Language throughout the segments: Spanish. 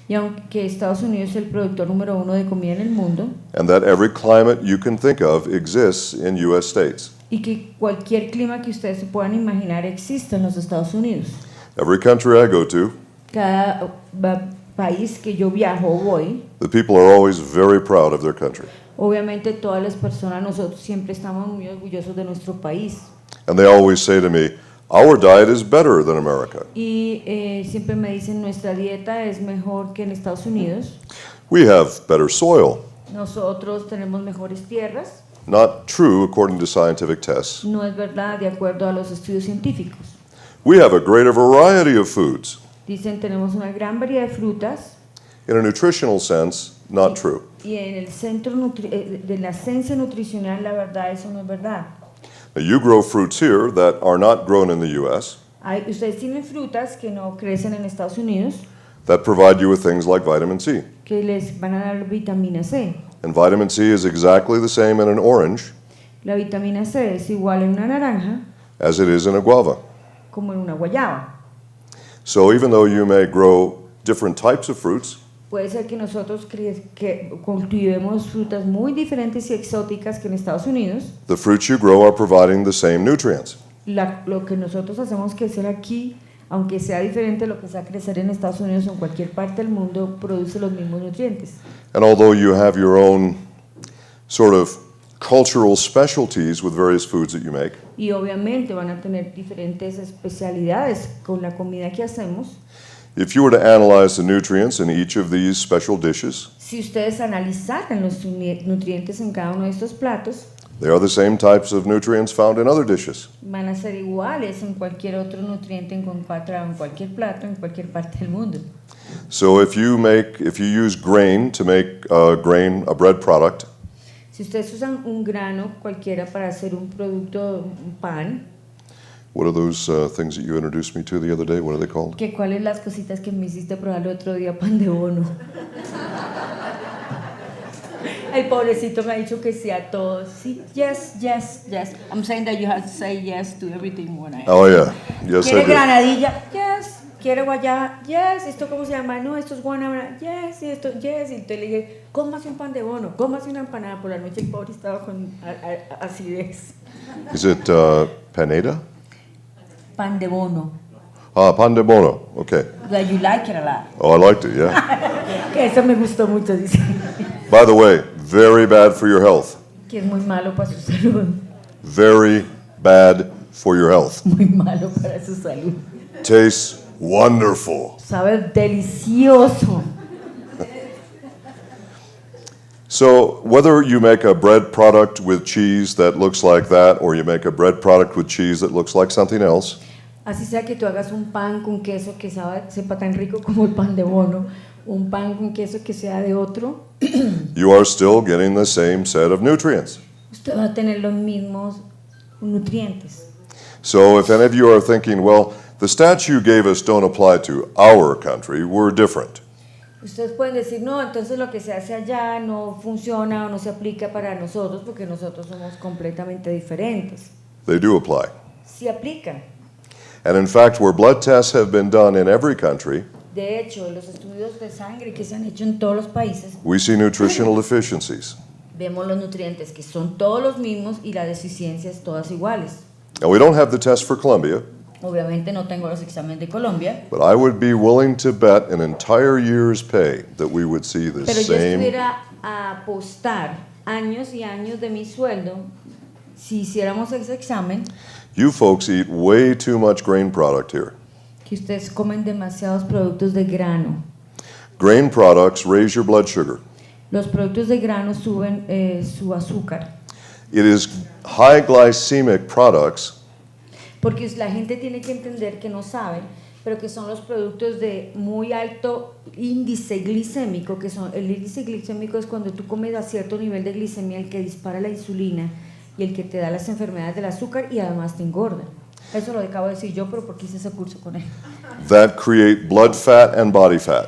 Y aunque Estados Unidos es el productor número 1 de comida en el mundo, and that every climate you can think of exists in U.S. states. y que cualquier clima que ustedes se puedan imaginar existe en los Estados Unidos. Every country I go to, Cada país que yo viajo o voy, the people are always very proud of their country. obviamente todas las personas, nosotros siempre estamos muy orgullosos de nuestro país. And they always say to me, our diet is better than America. Y siempre me dicen, nuestra dieta es mejor que en Estados Unidos. We have better soil. Nosotros tenemos mejores tierras. Not true according to scientific tests. No es verdad de acuerdo a los estudios científicos. We have a greater variety of foods. Dicen, tenemos una gran variedad de frutas. In a nutritional sense, not true. Y en el centro de la esencia nutricional, la verdad, eso no es verdad. Now, you grow fruits here that are not grown in the U.S. Ustedes tienen frutas que no crecen en Estados Unidos, that provide you with things like vitamin C. que les van a dar vitamina C. And vitamin C is exactly the same in an orange La vitamina C es igual en una naranja as it is in a guava. como en una guayaba. So even though you may grow different types of fruits, Puede ser que nosotros que cultivemos frutas muy diferentes y exóticas que en Estados Unidos. the fruits you grow are providing the same nutrients. Lo que nosotros hacemos crecer aquí, aunque sea diferente de lo que sea crecer en Estados Unidos o en cualquier parte del mundo, produce los mismos nutrientes. And although you have your own sort of cultural specialties with various foods that you make, Y obviamente van a tener diferentes especialidades con la comida que hacemos. if you were to analyze the nutrients in each of these special dishes, Si ustedes analizaran los nutrientes en cada uno de estos platos, they are the same types of nutrients found in other dishes. van a ser iguales en cualquier otro nutriente encontrado en cualquier plato en cualquier parte del mundo. So if you use grain to make a bread product, Si ustedes usan un grano cualquiera para hacer un producto, un pan, what are those things that you introduced me to the other day? What are they called? ¿cuáles las cositas que me hiciste probar el otro día? Pan de bono. El pobrecito me ha dicho que sí a todos. Sí, yes, yes, yes. I'm saying that you have to say yes to everything when I Oh yeah, yes I ¿Quiere did. granadilla? Yes. ¿Quiere guayaba? Yes. ¿Esto cómo se llama? No, esto es guanábana. Yes. Y esto, yes. Y entonces le dije, cómase un pan de bono, cómase una empanada. Por la noche el pobre estaba con acidez. Is it panada? Pan de bono. Pan de bono. Okay. That you like it a lot. Oh, I liked it. Yeah. Que eso me gustó mucho, dice. By the way, very bad for your health. Que es muy malo para su salud. Very bad for your health. Muy malo para su salud. Tastes wonderful. Sabe delicioso. So whether you make a bread product with cheese that looks like that, or you make a bread product with cheese that looks like something else, Así sea que tú hagas un pan con queso que sepa tan rico como el pan de bono, un pan con queso que sea de otro, you are still getting the same set of nutrients. usted va a tener los mismos nutrientes. So if any of you are thinking, well, the stats you gave us don't apply to our country, we're different. Ustedes pueden decir, no, entonces lo que se hace allá no funciona o no se aplica para nosotros porque nosotros somos completamente diferentes. They do apply. Sí aplican. And in fact, where blood tests have been done in every country, De hecho, los estudios de sangre que se han hecho en todos los países, we see nutritional deficiencies. vemos los nutrientes que son todos los mismos y las deficiencias todas iguales. Now, we don't have the test for Colombia, Obviamente no tengo los exámenes de Colombia, but I would be willing to bet an entire year's pay that we would see the pero yo same. estuviera a apostar años y años de mi sueldo si hiciéramos ese examen, You folks eat way too much grain product here. que ustedes comen demasiados productos de grano. Grain products raise your blood sugar. Los productos de grano suben su azúcar, It is high glycemic products porque la gente tiene que entender que no saben, pero que son los productos de muy alto índice glicémico, que son, el índice glicémico es cuando tú comes a cierto nivel de glicemia el que dispara la insulina y el que te da las enfermedades del azúcar y además te engorda. Eso lo acabo de decir yo, pero porque hice ese curso con él. that create blood fat and body fat.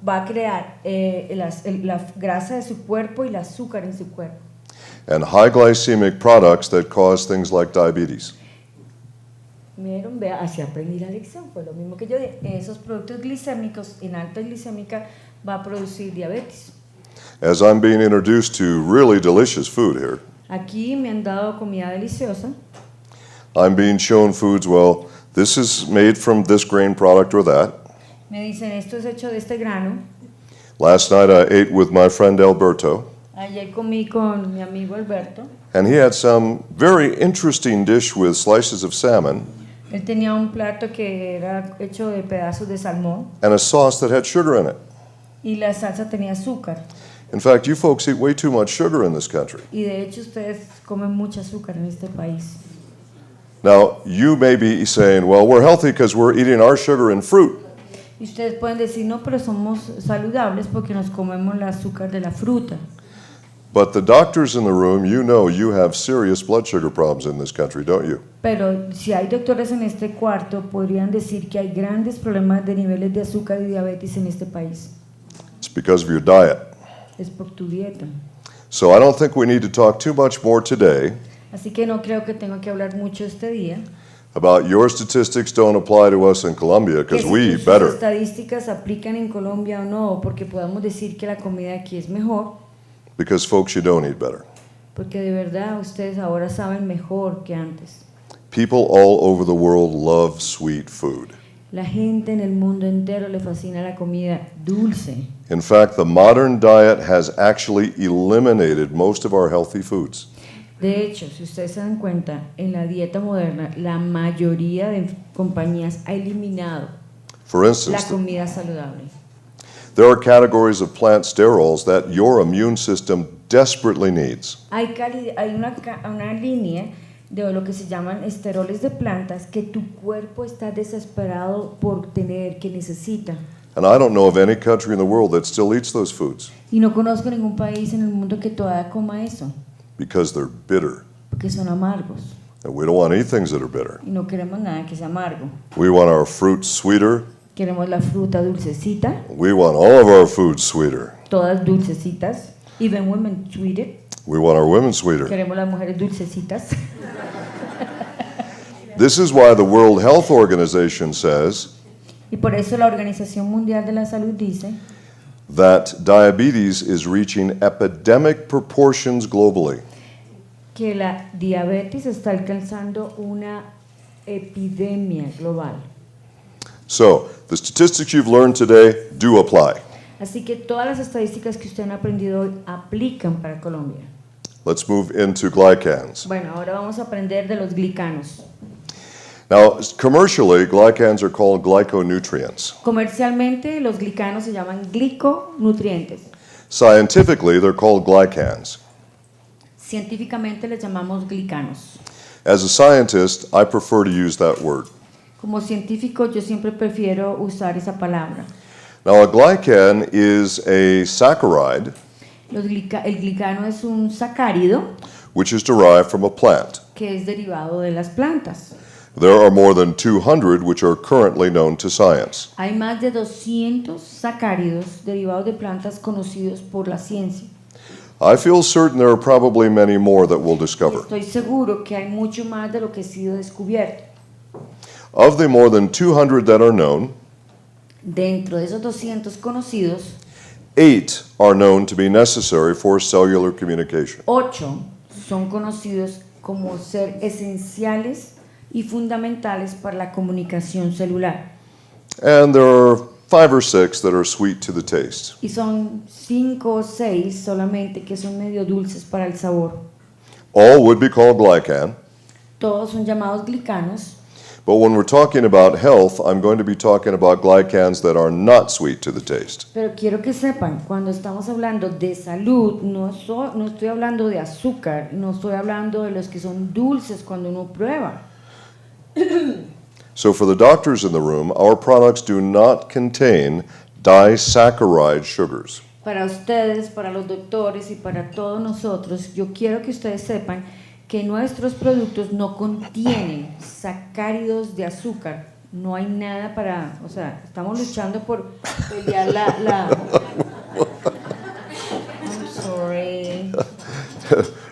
Va a crear la grasa de su cuerpo y el azúcar en su cuerpo. And high glycemic products that cause things like diabetes. Vieron, vea, así aprendí la lección, fue lo mismo que yo dije. Esos productos glicémicos en alta glicémica va a producir diabetes. As I'm being introduced to really delicious food here, Aquí me han dado comida deliciosa. I'm being shown foods, well, this is made from this grain product or that. Me dicen, esto es hecho de este grano. Last night I ate with my friend Alberto, Ayer comí con mi amigo Alberto. and he had some very interesting dish with slices of salmon Él tenía un plato que era hecho de pedazos de salmón and a sauce that had sugar in it. y la salsa tenía azúcar. In fact, you folks eat way too much sugar in this country. Y de hecho ustedes comen mucha azúcar en este país. Now, you may be saying, well, we're healthy because we're eating our sugar and fruit. Y ustedes pueden decir, no, pero somos saludables porque nos comemos el azúcar de la fruta. But the doctors in the room, you know you have serious blood sugar problems in this country, don't you? Pero si hay doctores en este cuarto, podrían decir que hay grandes problemas de niveles de azúcar y diabetes en este país. It's because of your diet. Es por tu dieta. So I don't think we need to talk too much more today Así que no creo que tenga que hablar mucho este día. about your statistics don't apply to us in Colombia Que because si we eat sus better. estadísticas aplican en Colombia o no, porque podamos decir que la comida aquí es mejor, Because folks, you don't eat better. porque de verdad ustedes ahora saben mejor que antes. People all over the world love sweet food. La gente en el mundo entero le fascina la comida dulce. In fact, the modern diet has actually eliminated most of our healthy foods. De hecho, si ustedes se dan cuenta, en la dieta moderna, la mayoría de compañías ha eliminado For la instance, comida saludable. there are categories of plant sterols that your immune system desperately needs. Hay una línea de lo que se llaman esteroles de plantas que tu cuerpo está desesperado por tener, que necesita. And I don't know of any country in the world that still eats those foods Y no conozco ningún país en el mundo que todavía coma eso, because they're bitter. porque son amargos. And we don't want to eat things that are bitter. Y no queremos nada que sea amargo. We want our fruit sweeter. Queremos la fruta dulcecita, We want all of our food sweeter. todas dulcecitas. Even women sweeter. We want our women sweeter. Queremos las mujeres dulcecitas. This is why the World Health Organization says Y por eso la Organización Mundial de la Salud dice that diabetes is reaching epidemic proportions globally. que la diabetes está alcanzando una epidemia global. So, the statistics you've learned today do apply. Así que todas las estadísticas que ustedes han aprendido hoy aplican para Colombia. Let's move into glycans. Bueno, ahora vamos a aprender de los glicanos. Now, commercially, glycans are called glyconutrients. Comercialmente, los glicanos se llaman gliconutrientes. Scientifically, they're called glycans. Científicamente les llamamos glicanos. As a scientist, I prefer to use that word. Como científico, yo siempre prefiero usar esa palabra. Now, a glycan is a saccharide El glicano es un sacárido which is derived from a plant. que es derivado de las plantas. There are more than 200 which are currently known to science. Hay más de 200 sacáridos derivados de plantas conocidos por la ciencia. I feel certain there are probably many more that we'll discover. Estoy seguro que hay mucho más de lo que ha sido descubierto. Of the more than 200 that are known, Dentro de esos 200 conocidos, 8 are known to be necessary for cellular communication. 8 son conocidos como ser esenciales y fundamentales para la comunicación celular. And there are 5 or 6 that are sweet to the taste. Y son 5 o 6 solamente que son medio dulces para el sabor. All would be called glycan, Todos son llamados glicanos, but when we're talking about health, I'm going to be talking about glycans that are not sweet to the taste. pero quiero que sepan, cuando estamos hablando de salud, no estoy hablando de azúcar, no estoy hablando de los que son dulces cuando uno prueba. So for the doctors in the room, our products do not contain disaccharide sugars. Para ustedes, para los doctores y para todos nosotros, yo quiero que ustedes sepan que nuestros productos no contienen sacáridos de azúcar. No hay nada para, o sea, estamos luchando por pelear I'm sorry.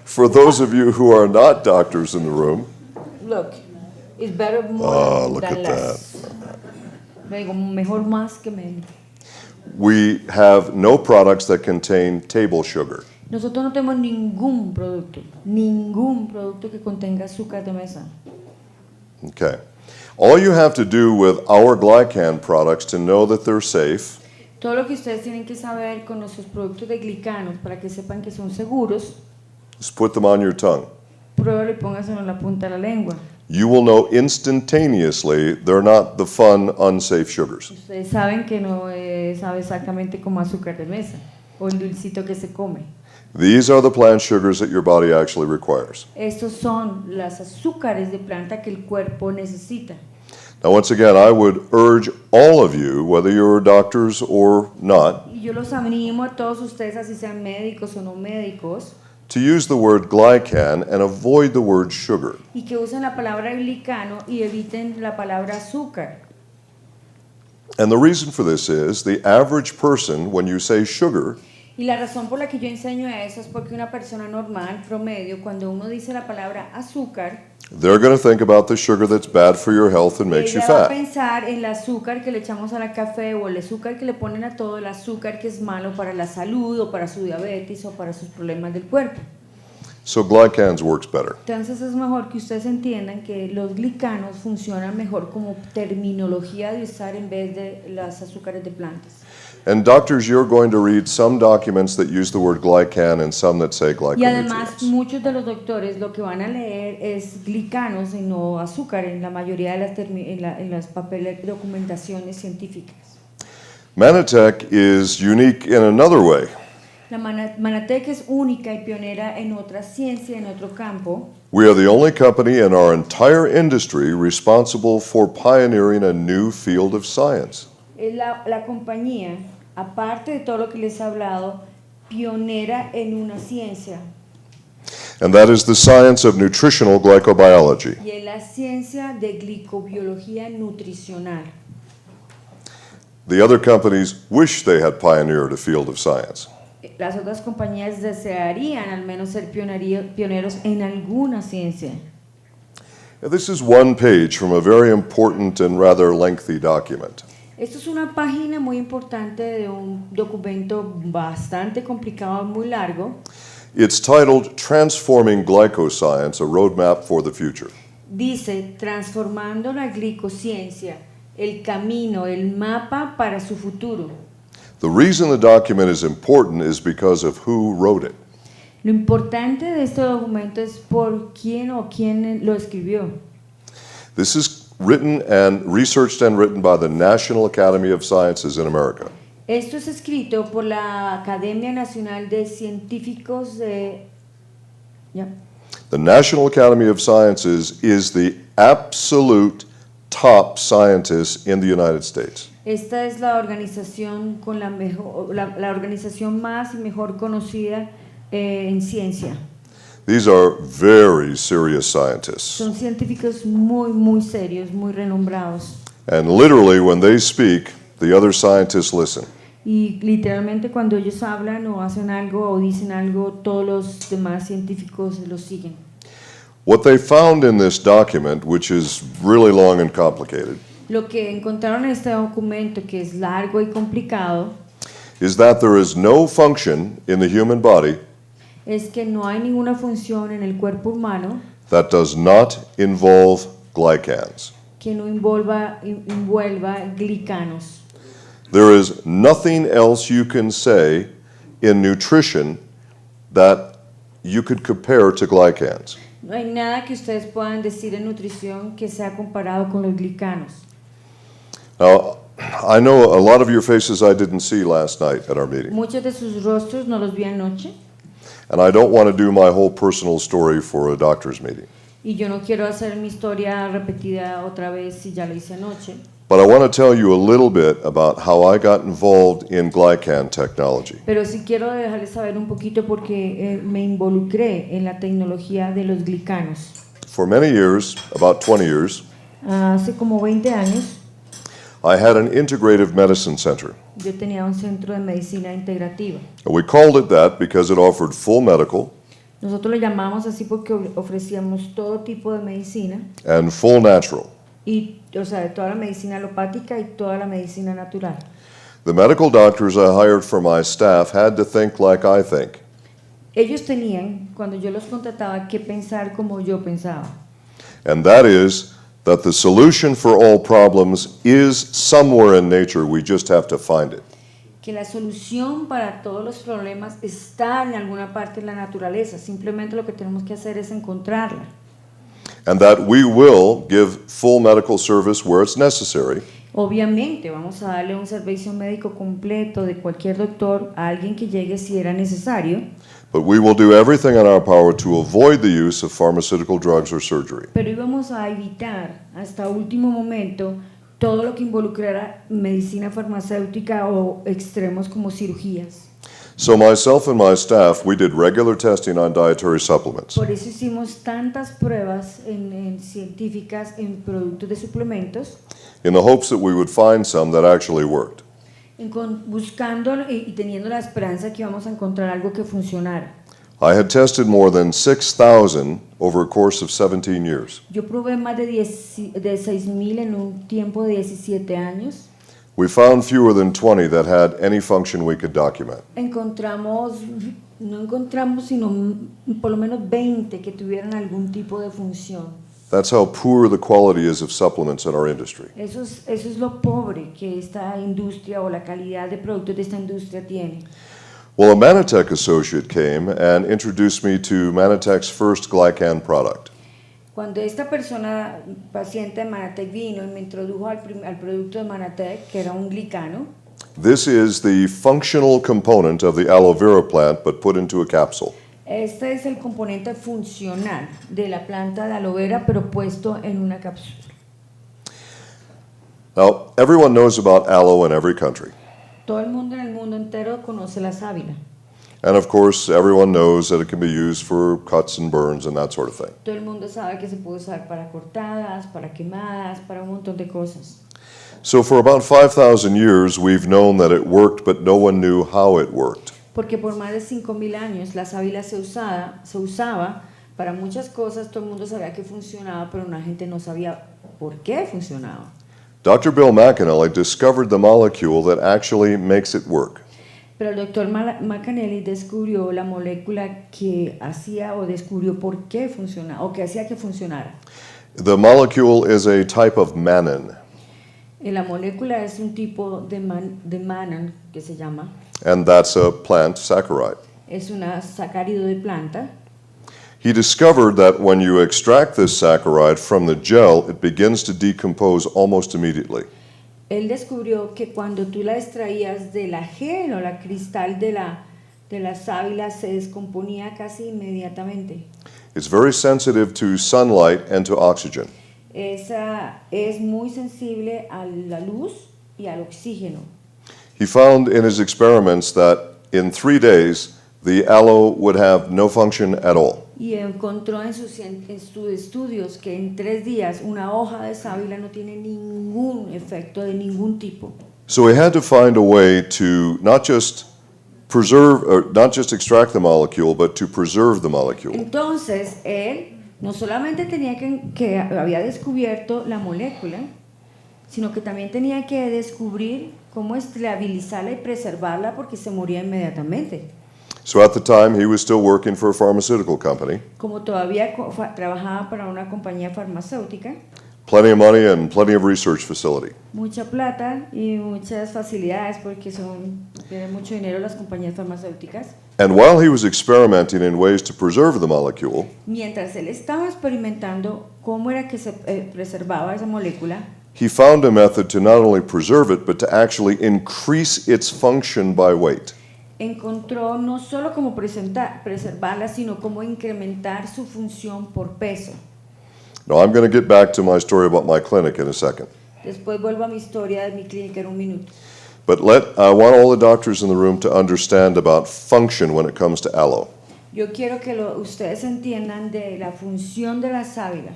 For those of you who are not doctors in the room, Look, It's better more look than at less. Le digo, mejor más que menos. We have no products that contain table sugar. Nosotros no tenemos ningún producto que contenga azúcar de mesa. Okay. All you have to do with our Glycan products to know that they're safe Todo lo que ustedes tienen que saber con nuestros productos de glicanos para que sepan que son seguros, is put them on your tongue. pruébalo y póngaselo en la punta de la lengua. You will know instantaneously they're not the fun, unsafe sugars. Ustedes saben que no sabe exactamente como azúcar de mesa o el dulcito que se come. These are the plant sugars that your body actually requires. Estos son las azúcares de planta que el cuerpo necesita. Now, once again, I would urge all of you, whether you're doctors or not, Y yo los animo a todos ustedes, así sean médicos o no médicos, to use the word glycan and avoid the word sugar. y que usen la palabra glicano y eviten la palabra azúcar. And the reason for this is the average person, when you say sugar, Y la razón por la que yo enseño eso es porque una persona normal, promedio, cuando uno dice la palabra azúcar, they're going to think about the sugar that's bad for your health and makes you ella va a fat. pensar en el azúcar que le echamos a la café o el azúcar que le ponen a todo, el azúcar que es malo para la salud o para su diabetes o para sus problemas del cuerpo. So glycans works better. Entonces es mejor que ustedes entiendan que los glicanos funcionan mejor como terminología de usar en vez de las azúcares de plantas. And doctors, you're going to read some documents that use the word glycan and some that say Y además glyconutrients. muchos de los doctores lo que van a leer es glicanos y no azúcar en la mayoría de en las papeles de documentaciones científicas. Manatech is unique in another way. La Manatec es única y pionera en otra ciencia, en otro campo. We are the only company in our entire industry responsible for pioneering a new field of science. Es la compañía, aparte de todo lo que les he hablado, pionera en una ciencia. And that is the science of nutritional glycobiology. Y es la ciencia de glicobiología nutricional. The other companies wish they had pioneered a field of science. Las otras compañías desearían al menos ser pioneros en alguna ciencia. Now, this is one page from a very important and rather lengthy document. Esto es una página muy importante de un documento bastante complicado, muy largo. It's titled Transforming Glycoscience, a Roadmap for the Future. Dice, transformando la glicociencia, el camino, el mapa para su futuro. The reason the document is important is because of who wrote it. Lo importante de este documento es por quién o quién lo escribió. This is written and researched and written by the National Academy of Sciences in America. Esto es escrito por la Academia Nacional de Científicos de... ¿Ya? The National Academy of Sciences is the absolute top scientists in the United States. Esta es la organización con la organización más y mejor conocida en ciencia. These are very serious scientists. Son científicos muy serios, muy renombrados. And literally, when they speak, the other scientists listen. Y literalmente cuando ellos hablan o hacen algo o dicen algo, todos los demás científicos los siguen. What they found in this document, which is really long and complicated, Lo que encontraron en este documento, que es largo y complicado, is that there is no function in the human body es que no hay ninguna función en el cuerpo humano that does not involve glycans. que no envuelva glicanos. There is nothing else you can say in nutrition that you could compare to glycans. No hay nada que ustedes puedan decir en nutrición que sea comparado con los glicanos. Now, I know a lot of your faces I didn't see last night at our meeting, Muchos de sus rostros no los vi anoche and I don't want to do my whole personal story for a doctor's meeting. y yo no quiero hacer mi historia repetida otra vez si ya lo hice anoche. But I want to tell you a little bit about how I got involved in glycan technology. Pero sí quiero dejarles saber un poquito porque me involucré en la tecnología de los glicanos. For many years, about 20 years, Hace como 20 años I had an integrative medicine center. yo tenía un centro de medicina integrativa. We called it that because it offered full medical, Nosotros le llamamos así porque ofrecíamos todo tipo de medicina and full natural. y, o sea, de toda la medicina alopática y toda la medicina natural. The medical doctors I hired for my staff had to think like I think. Ellos tenían, cuando yo los contrataba, que pensar como yo pensaba. And that is that the solution for all problems is somewhere in nature. We just have to find it. Que la solución para todos los problemas está en alguna parte de la naturaleza. Simplemente lo que tenemos que hacer es encontrarla. And that we will give full medical service where it's necessary. Obviamente vamos a darle un servicio médico completo de cualquier doctor a alguien que llegue si era necesario. But we will do everything in our power to avoid the use of pharmaceutical drugs or surgery. Pero íbamos a evitar hasta último momento todo lo que involucrara medicina farmacéutica o extremos como cirugías. So myself and my staff, we did regular testing on dietary supplements. Por eso hicimos tantas pruebas en científicas en productos de suplementos, In the hopes that we would find some that actually worked. buscando y teniendo la esperanza que íbamos a encontrar algo que funcionara. I had tested more than 6,000 over a course of 17 years. Yo probé más de 6,000 en un tiempo de 17 años. We found fewer than 20 that had any function we could document. No encontramos sino por lo menos 20 que tuvieran algún tipo de función. That's how poor the quality is of supplements in our industry. Eso es lo pobre que esta industria o la calidad de productos de esta industria tiene. Well, a Manitech associate came and introduced me to Manitech's first Glycan product. Cuando esta persona, paciente de Manatec, vino y me introdujo al producto de Manatec, que era un glicano, This is the functional component of the aloe vera plant, but put into a capsule. este es el componente funcional de la planta de aloe vera, pero puesto en una cápsula. Now, everyone knows about aloe in every country. Todo el mundo en el mundo entero conoce la sábila. And of course, everyone knows that it can be used for cuts and burns and that sort of thing. Todo el mundo sabe que se puede usar para cortadas, para quemadas, para un montón de cosas. So for about 5,000 years, we've known that it worked, but no one knew how it worked. Porque por más de 5,000 años la sábila se usaba para muchas cosas, todo el mundo sabía que funcionaba, pero la gente no sabía por qué funcionaba. Dr. Bill McAnally discovered the molecule that actually makes it work. Pero el doctor McAnally descubrió la molécula que hacía o descubrió por qué funcionaba o que hacía que funcionara. The molecule is a type of mannan, La molécula es un tipo de mannan que se llama, and that's a plant saccharide. es una sacárido de planta. He discovered that when you extract this saccharide from the gel, it begins to decompose almost immediately. Él descubrió que cuando tú la extraías de la gel o la cristal de la sábila se descomponía casi inmediatamente. It's very sensitive to sunlight and to oxygen. Esa es muy sensible a la luz y al oxígeno. He found in his experiments that in 3 days, the aloe would have no function at all. Y encontró en sus estudios que en 3 días una hoja de sábila no tiene ningún efecto de ningún tipo. So he had to find a way to not just preserve, or not just extract the molecule, but to preserve the molecule. Entonces él no solamente tenía que había descubierto la molécula, sino que también tenía que descubrir cómo estabilizarla y preservarla porque se moría inmediatamente. So at the time, he was still working for a pharmaceutical company. Como todavía trabajaba para una compañía farmacéutica, Plenty of money and plenty of research facility. mucha plata y muchas facilidades porque tienen mucho dinero las compañías farmacéuticas. And while he was experimenting in ways to preserve the molecule, Mientras él estaba experimentando cómo era que se preservaba esa molécula, he found a method to not only preserve it, but to actually increase its function by weight. encontró no solo cómo preservarla, sino cómo incrementar su función por peso. Now, I'm going to get back to my story about my clinic in a second. Después vuelvo a mi historia de mi clínica en un minuto. But I want all the doctors in the room to understand about function when it comes to aloe. Yo quiero que ustedes entiendan de la función de la sábila.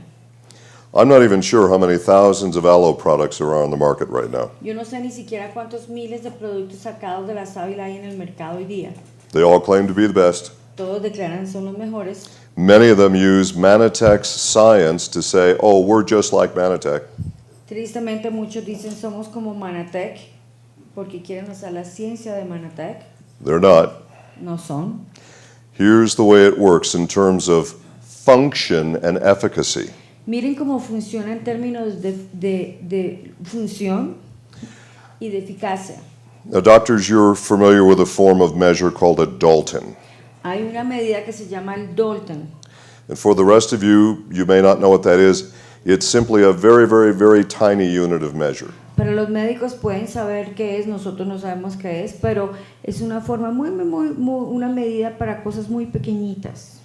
I'm not even sure how many thousands of aloe products there are on the market right now. Yo no sé ni siquiera cuántos miles de productos sacados de la sábila hay en el mercado hoy día. They all claim to be the best. todos declaran son los mejores. Many of them use Manitech's science to say, oh, we're just like Manitech. Tristemente muchos dicen somos como Manatech porque quieren usar la ciencia de Manatech. They're not. No son. Here's the way it works in terms of function and efficacy. Miren cómo funciona en términos de función y de eficacia. Now, doctors, you're familiar with a form of measure called a Dalton. Hay una medida que se llama el Dalton. And for the rest of you, you may not know what that is. It's simply a very, very, very tiny unit of measure. Pero los médicos pueden saber qué es, nosotros no sabemos qué es, pero es una forma una medida para cosas muy pequeñitas.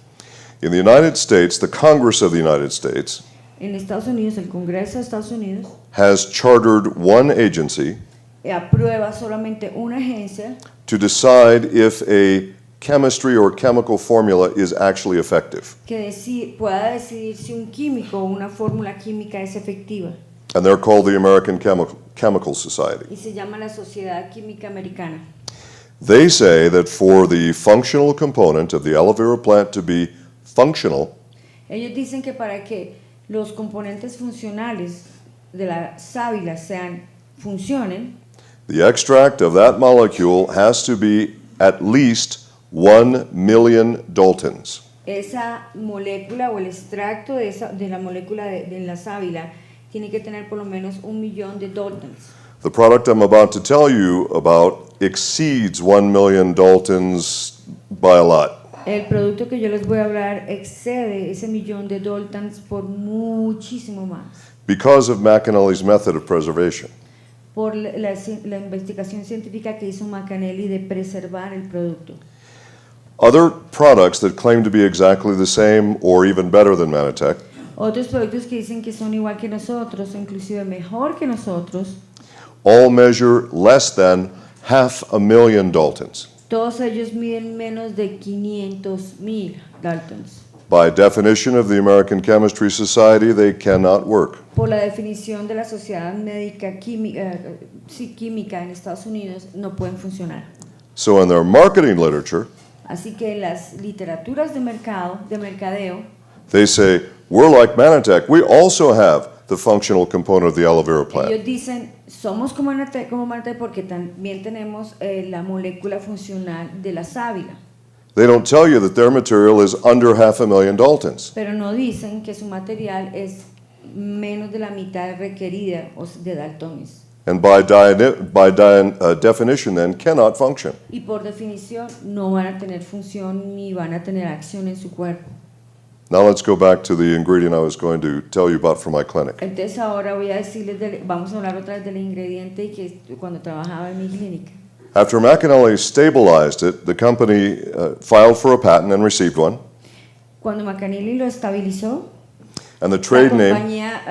In the United States, the Congress of the United States En Estados Unidos, el Congreso de Estados Unidos has chartered one agency aprueba solamente una agencia to decide if a chemistry or chemical formula is actually effective. que pueda decidir si un químico o una fórmula química es efectiva. And they're called the American Chemical Society. Y se llama la Sociedad Química Americana. They say that for the functional component of the aloe vera plant to be functional, Ellos dicen que para que los componentes funcionales de la sábila funcionen, the extract of that molecule has to be at least 1 million Daltons. esa molécula o el extracto de la molécula de la sábila tiene que tener por lo menos 1 millón de Daltons. The product I'm about to tell you about exceeds 1 million Daltons by a lot. El producto que yo les voy a hablar excede ese millón de Daltons por muchísimo más. Because of McAnally's method of preservation. Por la investigación científica que hizo McAnally de preservar el producto. Other products that claim to be exactly the same or even better than Manitech Otros productos que dicen que son igual que nosotros, o inclusive mejor que nosotros, all measure less than 500,000 Daltons. todos ellos miden menos de 500,000 Daltons. By definition of the American Chemistry Society, they cannot work. Por la definición de la Sociedad Médica Química en Estados Unidos, no pueden funcionar. So in their marketing literature, Así que en las literaturas de mercadeo, they say, we're like Manitech. We also have the functional component of the aloe vera plant. ellos dicen, somos como Manatech porque también tenemos la molécula funcional de la sábila. They don't tell you that their material is under 500,000 Daltons. Pero no dicen que su material es menos de la mitad requerida de Daltones. And definition then cannot function. Y por definición no van a tener función ni van a tener acción en su cuerpo. Now let's go back to the ingredient I was going to tell you about for my clinic. Entonces ahora voy a decirles, vamos a hablar otra vez del ingrediente que cuando trabajaba en mi clínica. After McAnally stabilized it, the company filed for a patent and received one. Cuando McAnally lo estabilizó, And the trade la name compañía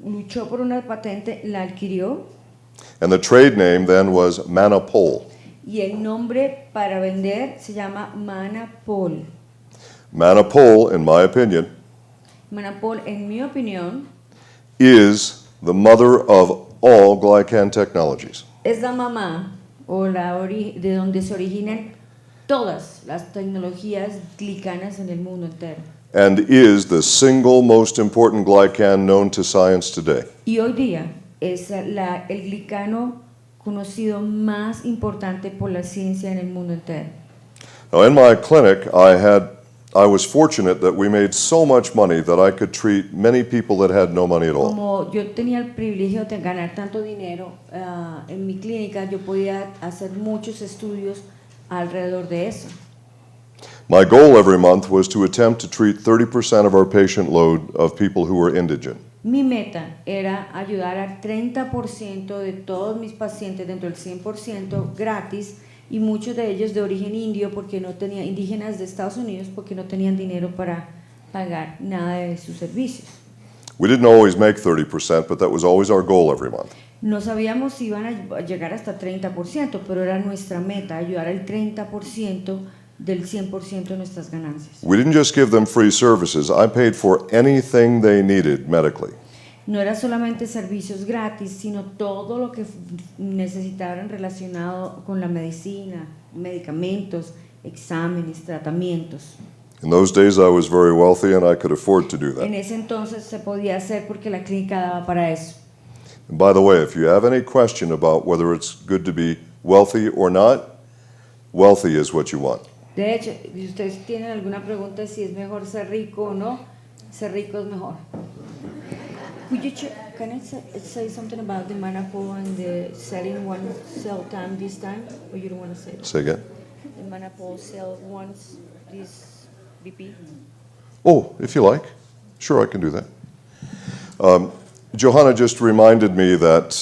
luchó por una patente, la adquirió then was Manipol. y el nombre para vender se llama Manapol. Manipol, in my opinion, Manapol, en mi opinión, is the mother of all glycan technologies. es la mamá o de donde se originan todas las tecnologías glicanas en el mundo entero. And is the single most important glycan known to science today. Y hoy día es el glicano conocido más importante por la ciencia en el mundo entero. Now, in my clinic, I was fortunate that we made so much money that I could treat many people that had no money at all. Como yo tenía el privilegio de ganar tanto dinero en mi clínica, yo podía hacer muchos estudios alrededor de eso. My goal every month was to attempt to treat 30% of our patient load of people who were indigent. Mi meta era ayudar al 30% de todos mis pacientes dentro del 100% gratis y muchos de ellos de origen indio porque no tenían indígenas de Estados Unidos porque no tenían dinero para pagar nada de sus servicios. We didn't always make 30%, but that was always our goal every month. No sabíamos si iban a llegar hasta 30%, pero era nuestra meta ayudar al 30% del 100% de nuestras ganancias. We didn't just give them free services. I paid for anything they needed medically. No era solamente servicios gratis, sino todo lo que necesitaran relacionado con la medicina, medicamentos, exámenes, tratamientos. In those days, I was very wealthy and I could afford to do En that. ese entonces se podía hacer porque la clínica daba para eso. And by the way, if you have any question about whether it's good to be wealthy or not, wealthy is what you want. De hecho, si ustedes tienen alguna pregunta de si es mejor ser rico o no, ser rico es mejor. Can I say something about the Manapol and the selling one sell time this time? Or you don't want to say it? Say again? The Manapol sell once this BP? Oh, if you like. Sure, I can do that. Johanna just reminded me that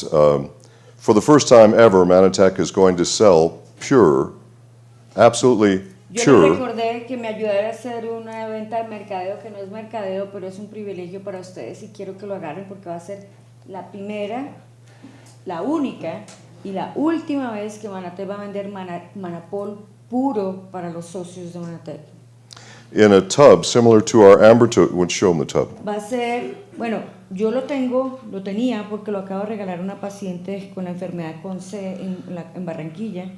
for the first time ever, Manatech is going to sell pure, absolutely Yo le pure, recordé que me ayudara a hacer una venta de mercadeo, que no es mercadeo, pero es un privilegio para ustedes y quiero que lo agarren porque va a ser la primera, la única y la última vez que Manatech va a vender Manapol puro para los socios de Manatech. in a tub similar to our amber tube. Would show them the tub. Va a ser, bueno, yo lo tenía porque lo acabo de regalar a una paciente con la enfermedad con C en Barranquilla.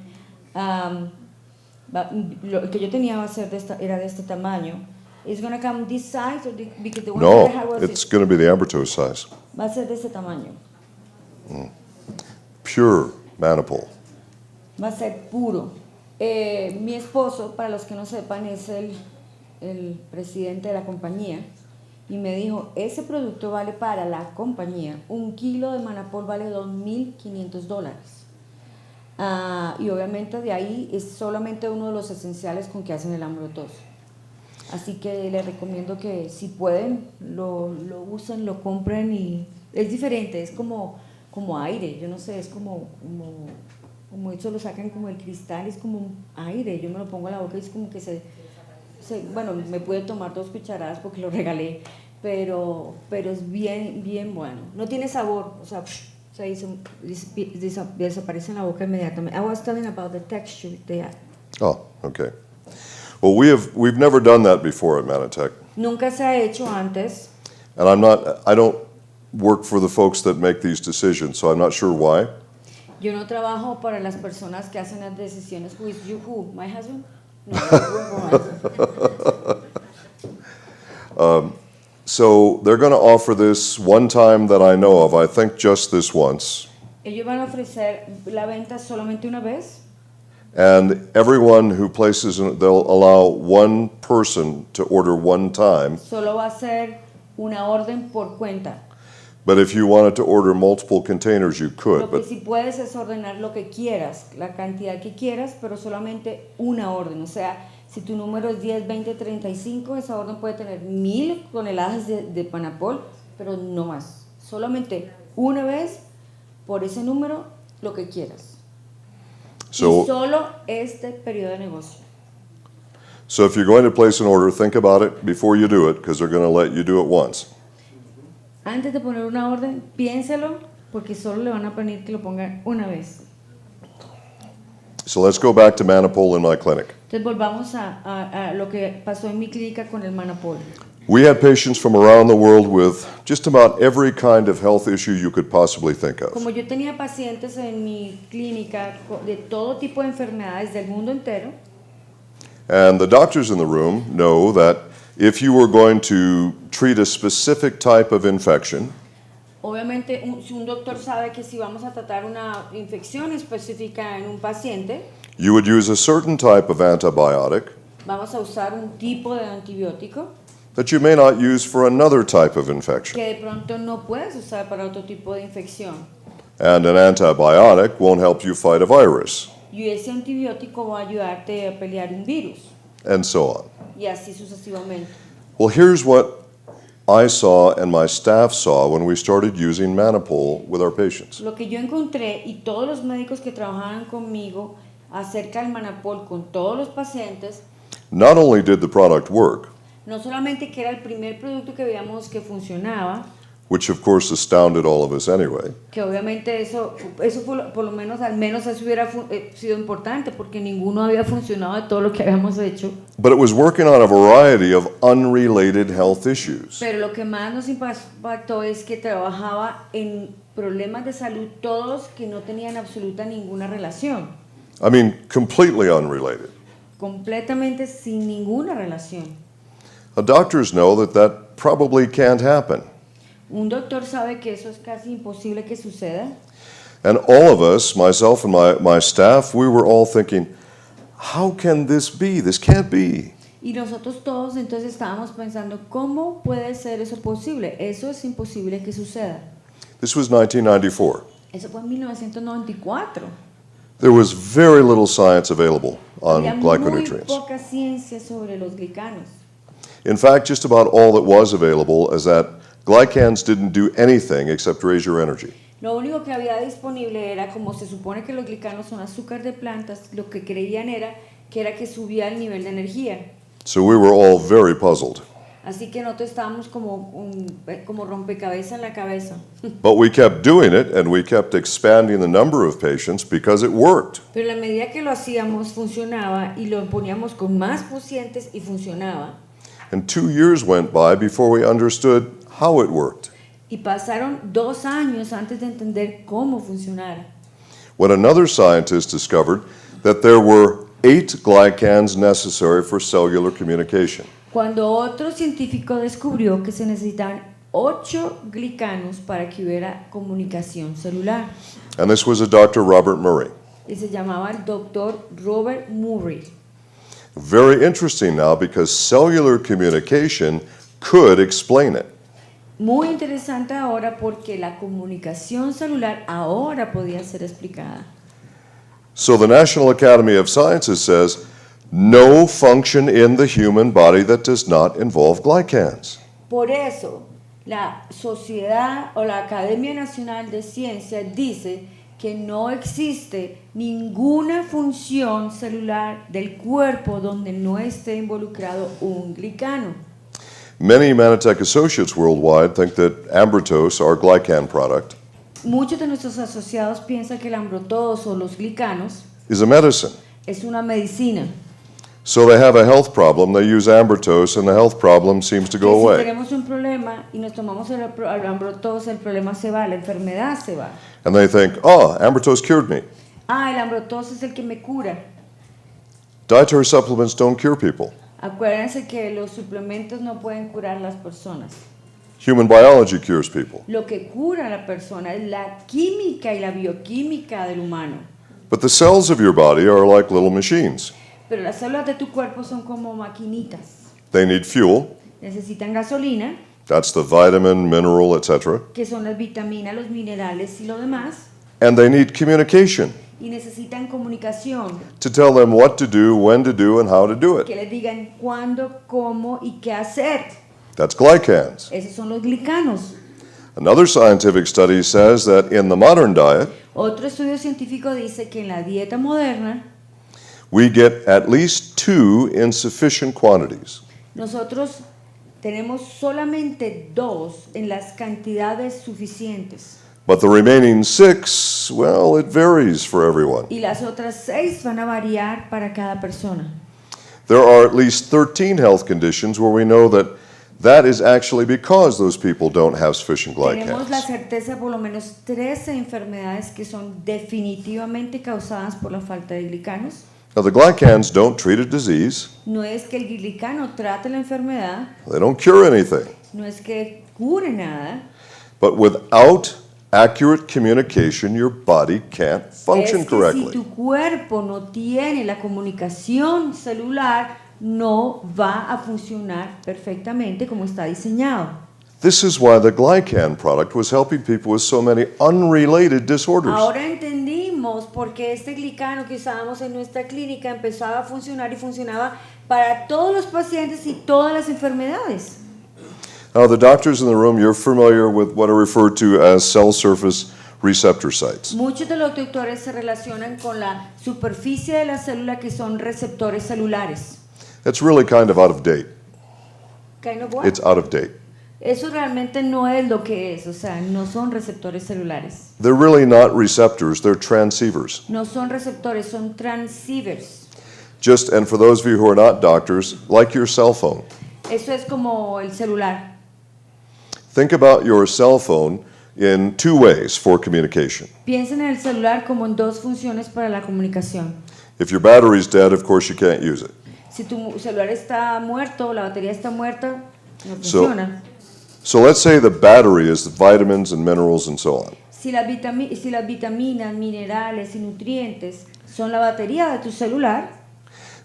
Lo que yo tenía va a ser era de este tamaño. It's gonna come this size or because the one that I had No, was it's going to be the amber tube size. va a ser de este tamaño. Pure Manipul. Va a ser puro. Mi esposo, para los que no sepan, es el presidente de la compañía y me dijo, ese producto vale para la compañía, 1 kilo de Manapol vale $2,500. Y obviamente de ahí es solamente uno de los esenciales con que hacen el ambrotoso. Así que les recomiendo que si pueden, lo usen, lo compren y es diferente, es como aire, yo no sé, es como eso lo sacan como el cristal, es como un aire, yo me lo pongo a la boca y es como que bueno, me pude tomar 2 cucharadas porque lo regalé, pero es bien, bien bueno. No tiene sabor, o sea, desaparece en la boca inmediatamente. I was telling about the texture they have. Oh, okay. Well, we've never done that before at Manatech, Nunca se ha hecho antes. and I don't work for the folks that make these decisions, so I'm not sure why. Yo no trabajo para las personas que hacen las decisiones. Who is you? Who? My husband? No, So they're going to offer this one time that I know of. I think just this once, ellos van a ofrecer la venta solamente una vez. and everyone who places they'll allow one person to order one time. Solo va a ser una orden por cuenta. But if you wanted to order multiple containers, you could. Lo que But sí puedes es ordenar lo que quieras, la cantidad que quieras, pero solamente una orden. O sea, si tu número es 10, 20, 35, esa orden puede tener 1000 toneladas de Manapol, pero no más. Solamente una vez por ese número lo que quieras. so, y solo este periodo de negocio. so if you're going to place an order, think about it before you do it, because they're going to let you do it once. Antes de poner una orden, piénselo, porque solo le van a pedir que lo pongan una vez. So let's go back to Manipul in my clinic. Entonces volvamos a lo que pasó en mi clínica con el Manapol. We had patients from around the world with just about every kind of health issue you could possibly think of. Como yo tenía pacientes en mi clínica de todo tipo de enfermedades del mundo entero, And the doctors in the room know that if you were going to treat a specific type of infection, obviamente si un doctor sabe que si vamos a tratar una infección específica en un paciente, you would use a certain type of antibiotic vamos a usar un tipo de antibiótico that you may not use for another type of infection. que de pronto no puedes usar para otro tipo de infección. And an antibiotic won't help you fight a virus, Y ese antibiótico va a ayudarte a pelear un virus, and so on. y así sucesivamente. Well, here's what I saw and my staff saw when we started using Manipul with our patients. Lo que yo encontré y todos los médicos que trabajaban conmigo acerca del Manapol con todos los pacientes, Not only did the product work, no solamente que era el primer producto que veíamos que funcionaba, which of course astounded all of us anyway. Que obviamente eso por lo menos, al menos eso hubiera sido importante porque ninguno había funcionado de todo lo que habíamos hecho. But it was working on a variety of unrelated health issues. Pero lo que más nos impactó es que trabajaba en problemas de salud todos que no tenían absoluta ninguna relación. I mean, completely unrelated. Completamente sin ninguna relación. Doctors know that probably can't happen. Un doctor sabe que eso es casi imposible que suceda. And all of us, myself and my staff, we were all thinking, how can this be? This can't be. Y nosotros todos entonces estábamos pensando, ¿cómo puede ser eso posible? Eso es imposible que suceda. This was 1994. Eso fue en 1994. There was very little science available on Había glyconutrients. muy poca ciencia sobre los glicanos. In fact, just about all that was available is that Glycans didn't do anything except raise your energy. Lo único que había disponible era, como se supone que los glicanos son azúcar de plantas, lo que creían era que subía el nivel de energía. So we were all very puzzled. Así que nosotros estábamos como rompecabezas en la cabeza. But we kept doing it and we kept expanding the number of patients because it worked. Pero a la medida que lo hacíamos funcionaba y lo poníamos con más pacientes y funcionaba. And 2 years went by before we understood how it worked. Y pasaron 2 años antes de entender cómo funcionara. When another scientist discovered that there were 8 glycans necessary for cellular communication. Cuando otro científico descubrió que se necesitaban 8 glicanos para que hubiera comunicación celular. And this was a Dr. Robert Murray. Y se llamaba el doctor Robert Murray. Very interesting now because cellular communication could explain it. Muy interesante ahora porque la comunicación celular ahora podía ser explicada. So the National Academy of Sciences says no function in the human body that does not involve glycans. Por eso, la Sociedad o la Academia Nacional de Ciencia dice que no existe ninguna función celular del cuerpo donde no esté involucrado un glicano. Many Manitech associates worldwide think that ambrotose, our glycan product, Muchos de nuestros asociados piensan que el ambrotose o los glicanos is a medicine. es una medicina. So they have a health problem, they use ambrotose, and the health problem seems to go Que si away. tenemos un problema y nos tomamos el ambrotose, el problema se va, la enfermedad se va. And they think, oh, ambrotose cured me. El ambrotose es el que me cura. Dietary supplements don't cure people. Acuérdense que los suplementos no pueden curar las personas. Human biology cures people. Lo que cura a la persona es la química y la bioquímica del humano. But the cells of your body are like little machines. Pero las células de tu cuerpo son como maquinitas. They need fuel, Necesitan gasolina, that's the vitamin, mineral, etc. que son las vitaminas, los minerales y lo demás. And they need communication Y necesitan comunicación, to tell them what to do, when to do, and how to do que it. les digan cuándo, cómo y qué hacer. That's glycans. Esos son los glicanos. Another scientific study says that in the modern diet, Otro estudio científico dice que en la dieta moderna we get at least 2 in sufficient quantities. nosotros tenemos solamente 2 en las cantidades suficientes. But the remaining 6, well, it varies for everyone. Y las otras 6 van a variar para cada persona. There are at least 13 health conditions where we know that is actually because those people don't have sufficient Tenemos la glycans. certeza por lo menos 13 enfermedades que son definitivamente causadas por la falta de glicanos. Now, the glycans don't treat a disease. No es que el glicano trate la enfermedad, They don't cure anything. no es que cure nada, But without accurate communication, your body can't function es que correctly. si tu cuerpo no tiene la comunicación celular, no va a funcionar perfectamente como está diseñado. This is why the glycan product was helping people with so many unrelated disorders. Ahora entendimos por qué este glicano que usábamos en nuestra clínica empezaba a funcionar y funcionaba para todos los pacientes y todas las enfermedades. Now, the doctors in the room, you're familiar with what are referred to as cell surface receptor sites. Muchos de los doctores se relacionan con la superficie de la célula que son receptores celulares. It's really kind of out of date. Kind of what? It's out of date. Eso realmente no es lo que es, o sea, no son receptores celulares. They're really not receptors, they're transceivers. No son receptores, son transceivers. And for those of you who are not doctors, like your cell phone. Eso es como el celular. Think about your cell phone in two ways for communication. Piensen en el celular como en dos funciones para la comunicación. If your battery's dead, of course you can't use it. Si tu celular está muerto, la batería está muerta, no funciona. So let's say the battery is the vitamins and minerals and so on. Si las vitaminas, minerales y nutrientes son la batería de tu celular,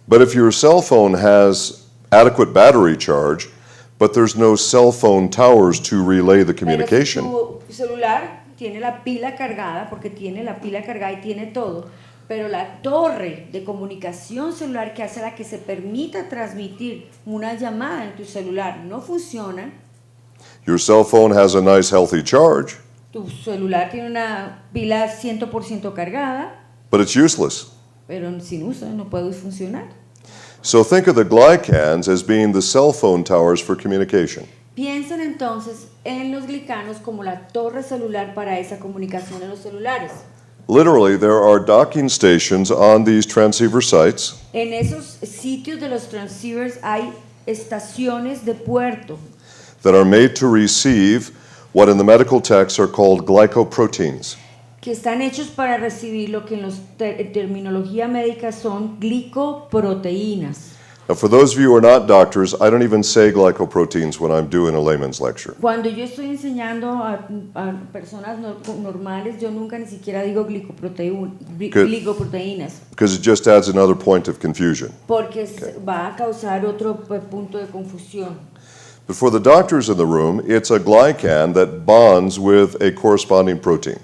But if your cell phone has adequate battery charge, but there's no cell phone towers to relay the communication, pero si tu celular tiene la pila cargada, porque tiene la pila cargada y tiene todo, pero la torre de comunicación celular que hace la que se permita transmitir una llamada en tu celular no funciona, your cell phone has a nice healthy charge, tu celular tiene una pila 100% cargada, but it's useless. pero sin uso no puede funcionar. So think of the glycans as being the cell phone towers for communication. Piensen entonces en los glicanos como la torre celular para esa comunicación en los celulares. Literally, there are docking stations on these transceiver sites En esos sitios de los transceivers hay estaciones de puerto that are made to receive what in the medical texts are called glycoproteins. que están hechos para recibir lo que en terminología médica son glicoproteínas. Now, for those of you who are not doctors, I don't even say glycoproteins when I'm doing a layman's lecture. Cuando yo estoy enseñando a personas normales, yo nunca ni siquiera digo glicoproteínas, Because it just adds another point of confusion. porque va a causar otro punto de confusión. But for the doctors in the room, it's a glycan that bonds with a corresponding protein.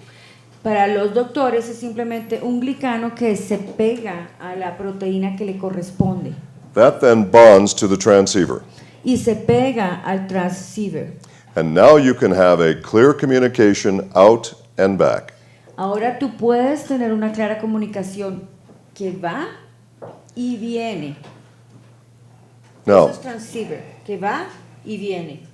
Para los doctores es simplemente un glicano que se pega a la proteína que le corresponde That then bonds to the transceiver. y se pega al transceiver. And now you can have a clear communication out and back. Ahora tú puedes tener una clara comunicación que va y viene. Now, Eso es transceiver, que va y viene.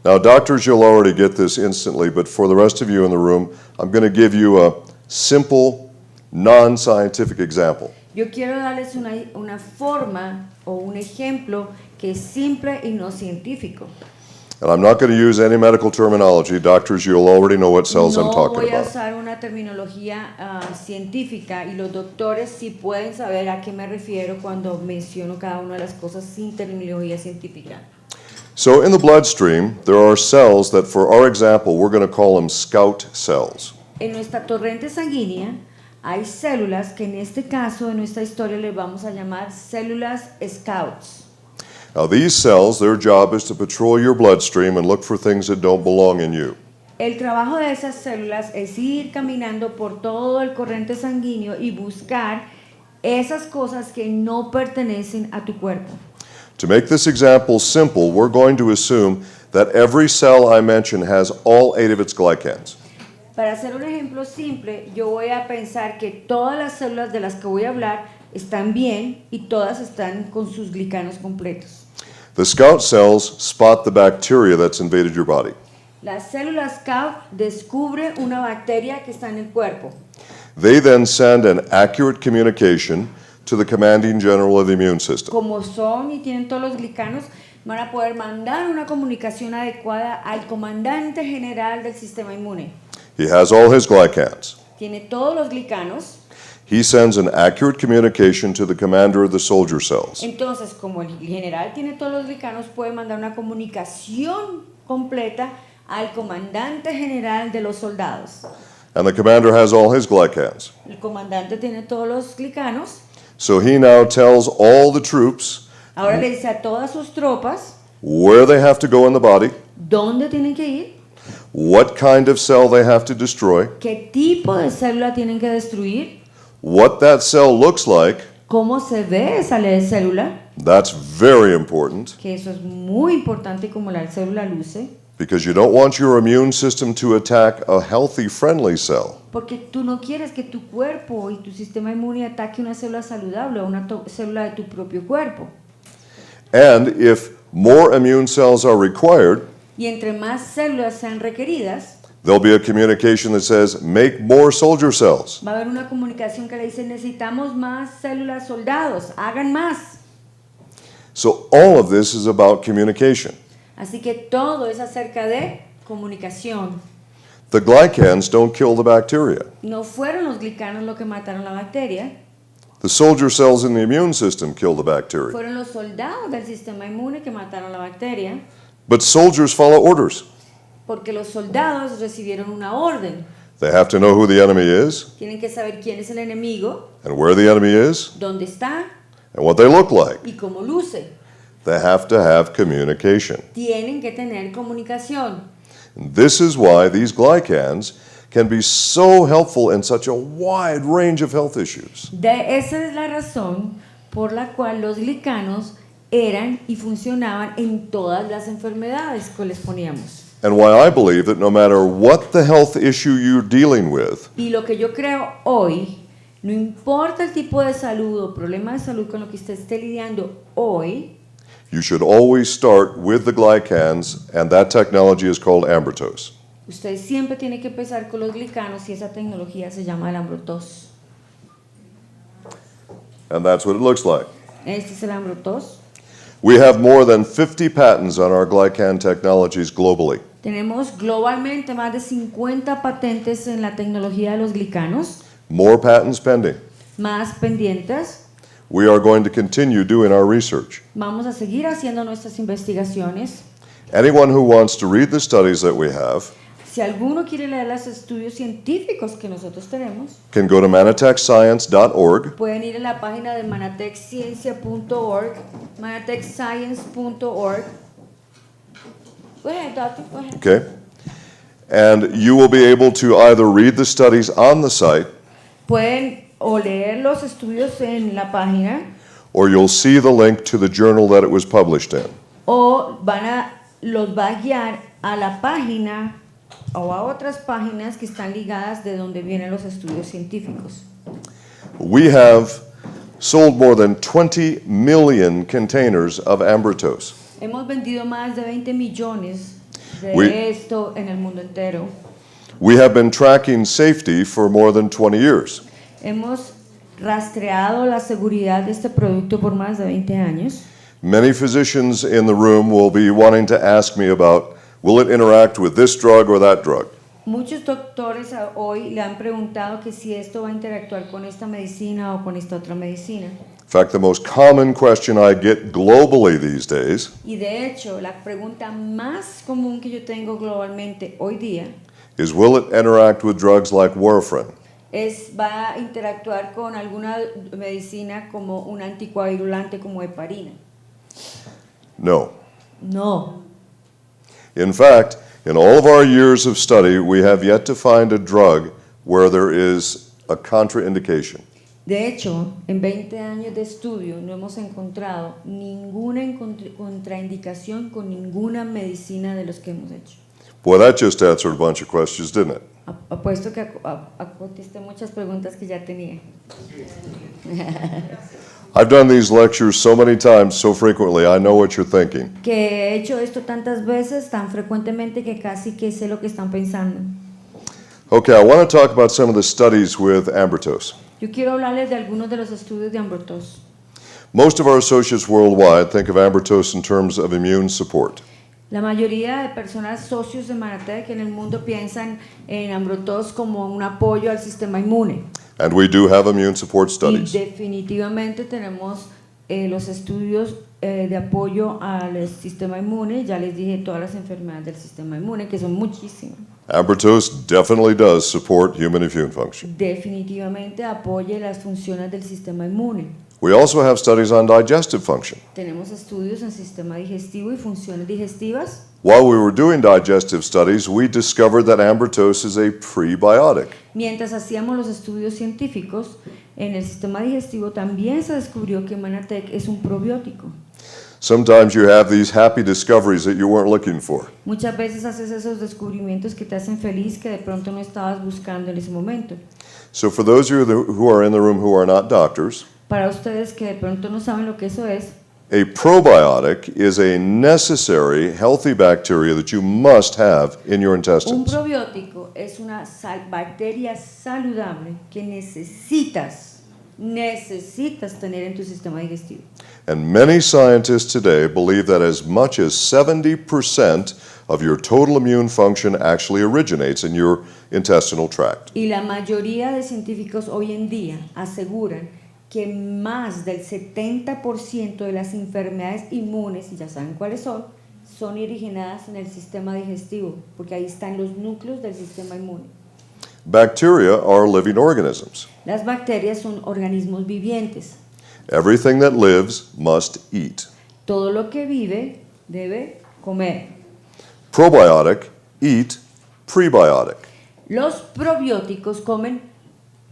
Now, doctors, you'll already get this instantly, but for the rest of you in the room, I'm going to give you a simple, non-scientific example. Yo quiero darles una forma o un ejemplo que es simple y no científico. And I'm not going to use any medical terminology. Doctors, you'll already know what cells I'm No talking voy a about. usar una terminología científica y los doctores sí pueden saber a qué me refiero cuando menciono cada una de las cosas sin terminología científica. So in the bloodstream, there are cells that, for our example, we're going to call them scout cells. En nuestra torrente sanguínea hay células que en este caso, en nuestra historia, les vamos a llamar células scouts. Now, these cells, their job is to patrol your bloodstream and look for things that don't belong in you. El trabajo de esas células es ir caminando por todo el corriente sanguíneo y buscar esas cosas que no pertenecen a tu cuerpo. To make this example simple, we're going to assume that every cell I mention has all 8 of its glycans. Para hacer un ejemplo simple, yo voy a pensar que todas las células de las que voy a hablar están bien y todas están con sus glicanos completos. The scout cells spot the bacteria that's invaded your body. La célula scout descubre una bacteria que está en el cuerpo. They then send an accurate communication to the commanding general of the immune system. Como son y tienen todos los glicanos, van a poder mandar una comunicación adecuada al comandante general del sistema inmune. He has all his glycans. Tiene todos los glicanos. He sends an accurate communication to the commander of the soldier cells. Entonces, como el general tiene todos los glicanos, puede mandar una comunicación completa al comandante general de los soldados. And the commander has all his glycans. El comandante tiene todos los glicanos. So he now tells all the troops Ahora le dice a todas sus tropas where they have to go in the body, dónde tienen que ir, what kind of cell they have to destroy, qué tipo de célula tienen que destruir, what that cell looks like. cómo se ve esa célula, That's very important que eso es muy importante como la célula luce, because you don't want your immune system to attack a healthy, friendly cell. porque tú no quieres que tu cuerpo y tu sistema inmune ataque una célula saludable o una célula de tu propio cuerpo. And if more immune cells are required, Y entre más células sean requeridas, there'll be a communication that says, make more soldier cells. va a haber una comunicación que le dice necesitamos más células soldados, hagan más. So all of this is about communication. Así que todo es acerca de comunicación. The glycans don't kill the bacteria. No fueron los glicanos los que mataron la bacteria, The soldier cells in the immune system kill the bacteria. fueron los soldados del sistema inmune que mataron la bacteria, But soldiers follow orders. porque los soldados recibieron una orden. They have to know who the enemy is Tienen que saber quién es el enemigo, and where the enemy is dónde está and what they look like. y cómo luce. They have to have communication. Tienen que tener comunicación. And this is why these glycans can be so helpful in such a wide range of health issues. Esa es la razón por la cual los glicanos eran y funcionaban en todas las enfermedades que les poníamos. And why I believe that no matter what the health issue you're dealing with, Y lo que yo creo hoy, no importa el tipo de salud o problema de salud con lo que usted esté lidiando hoy, you should always start with the glycans, and that technology is called ambrotose. usted siempre tiene que empezar con los glicanos y esa tecnología se llama el ambrotose. And that's what it looks like. Este es el ambrotose. We have more than 50 patents on our glycan technologies globally. Tenemos globalmente más de 50 patentes en la tecnología de los glicanos, More patents pending. más pendientes. We are going to continue doing our research. Vamos a seguir haciendo nuestras investigaciones. Anyone who wants to read the studies that we have Si alguno quiere leer los estudios científicos que nosotros tenemos, can go to manatechscience.org, pueden ir a la página de manatechciencia.org, manatechscience.org. Go ahead, doctor, go ahead. okay? And you will be able to either read the studies on the site Pueden o leer los estudios en la página or you'll see the link to the journal that it was published in. o los va a guiar a la página o a otras páginas que están ligadas de donde vienen los estudios científicos. We have sold more than 20 million containers of ambrotose. Hemos vendido más de 20 millones de We- esto en el mundo entero. We have been tracking safety for more than 20 years. Hemos rastreado la seguridad de este producto por más de 20 años. Many physicians in the room will be wanting to ask me about, will it interact with this drug or that drug? Muchos doctores hoy le han preguntado que si esto va a interactuar con esta medicina o con esta otra medicina. In fact, the most common question I get globally these days Y de hecho, la pregunta más común que yo tengo globalmente hoy día is, will it interact with drugs like warfarin? ¿va a interactuar con alguna medicina como un anticoagulante como heparina? No. No. In fact, in all of our years of study, we have yet to find a drug where there is a contraindication. De hecho, en 20 años de estudio no hemos encontrado ninguna contraindicación con ninguna medicina de los que hemos hecho. Boy, that just answered a bunch of questions, didn't it? Apuesto que contesté muchas preguntas que ya tenía. I've done these lectures so many times, so frequently, I know what you're thinking. Que he hecho esto tantas veces, tan frecuentemente que casi que sé lo que están pensando. Okay, I want to talk about some of the studies with ambrotose. Yo quiero hablarles de algunos de los estudios de ambrotose. Most of our associates worldwide think of ambrotose in terms of immune support. La mayoría de personas socios de Manatech en el mundo piensan en ambrotose como un apoyo al sistema inmune. And we do have immune support Y studies. definitivamente tenemos los estudios de apoyo al sistema inmune. Ya les dije todas las enfermedades del sistema inmune, que son muchísimas. Ambrotose definitely does support human immune function. Definitivamente apoya las funciones del sistema inmune. We also have studies on digestive function. Tenemos estudios en sistema digestivo y funciones digestivas. While we were doing digestive studies, we discovered that ambrotose is a prebiotic. Mientras hacíamos los estudios científicos, en el sistema digestivo también se descubrió que Manatech es un probiótico. Sometimes you have these happy discoveries that you weren't looking for. Muchas veces haces esos descubrimientos que te hacen feliz que de pronto no estabas buscando en ese momento. So for those of you who are in the room who are not doctors, Para ustedes que de pronto no saben lo que eso es, A probiotic is a necessary healthy bacteria that you must have in your Un intestines. probiótico es una bacteria saludable que necesitas tener en tu sistema digestivo. And many scientists today believe that as much as 70% of your total immune function actually originates in your intestinal tract. Y la mayoría de científicos hoy en día aseguran que más del 70% de las enfermedades inmunes, y ya saben cuáles son originadas en el sistema digestivo, porque ahí están los núcleos del sistema inmune. Bacteria are living organisms. Las bacterias son organismos vivientes. Everything that lives must eat. Todo lo que vive debe comer. Probiotic eat prebiotic. Los probióticos comen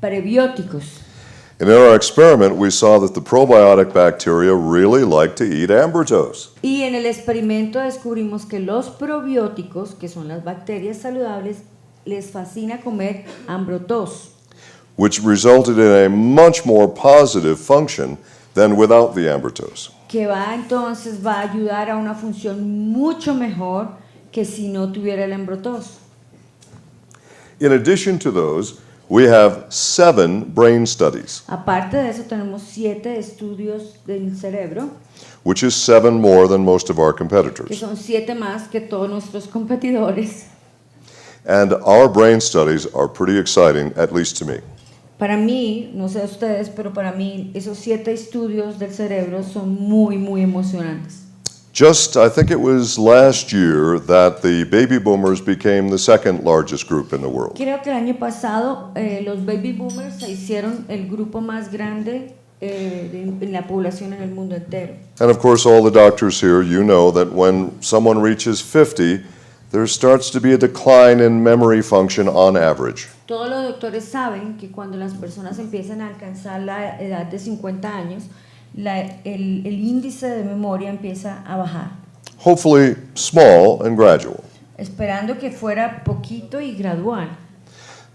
prebióticos. And in our experiment, we saw that the probiotic bacteria really like to eat ambrotose. Y en el experimento descubrimos que los probióticos, que son las bacterias saludables, les fascina comer ambrotose, Which resulted in a much more positive function than without the ambrotose. que entonces va a ayudar a una función mucho mejor que si no tuviera el ambrotose. In addition to those, we have 7 brain studies, Aparte de eso, tenemos 7 estudios del cerebro, which is 7 more than most of our que competitors. son 7 más que todos nuestros competidores. And our brain studies are pretty exciting, at least to me. Para mí, no sé a ustedes, pero para mí esos 7 estudios del cerebro son muy, muy emocionantes. Just, I think it was last year that the baby boomers became the second largest group in the world. Creo que el año pasado los baby boomers se hicieron el grupo más grande en la población en el mundo entero. And of course, all the doctors here, you know that when someone reaches 50, there starts to be a decline in memory function on average. Todos los doctores saben que cuando las personas empiezan a alcanzar la edad de 50 años, el índice de memoria empieza a bajar, Hopefully small and gradual. esperando que fuera poquito y gradual.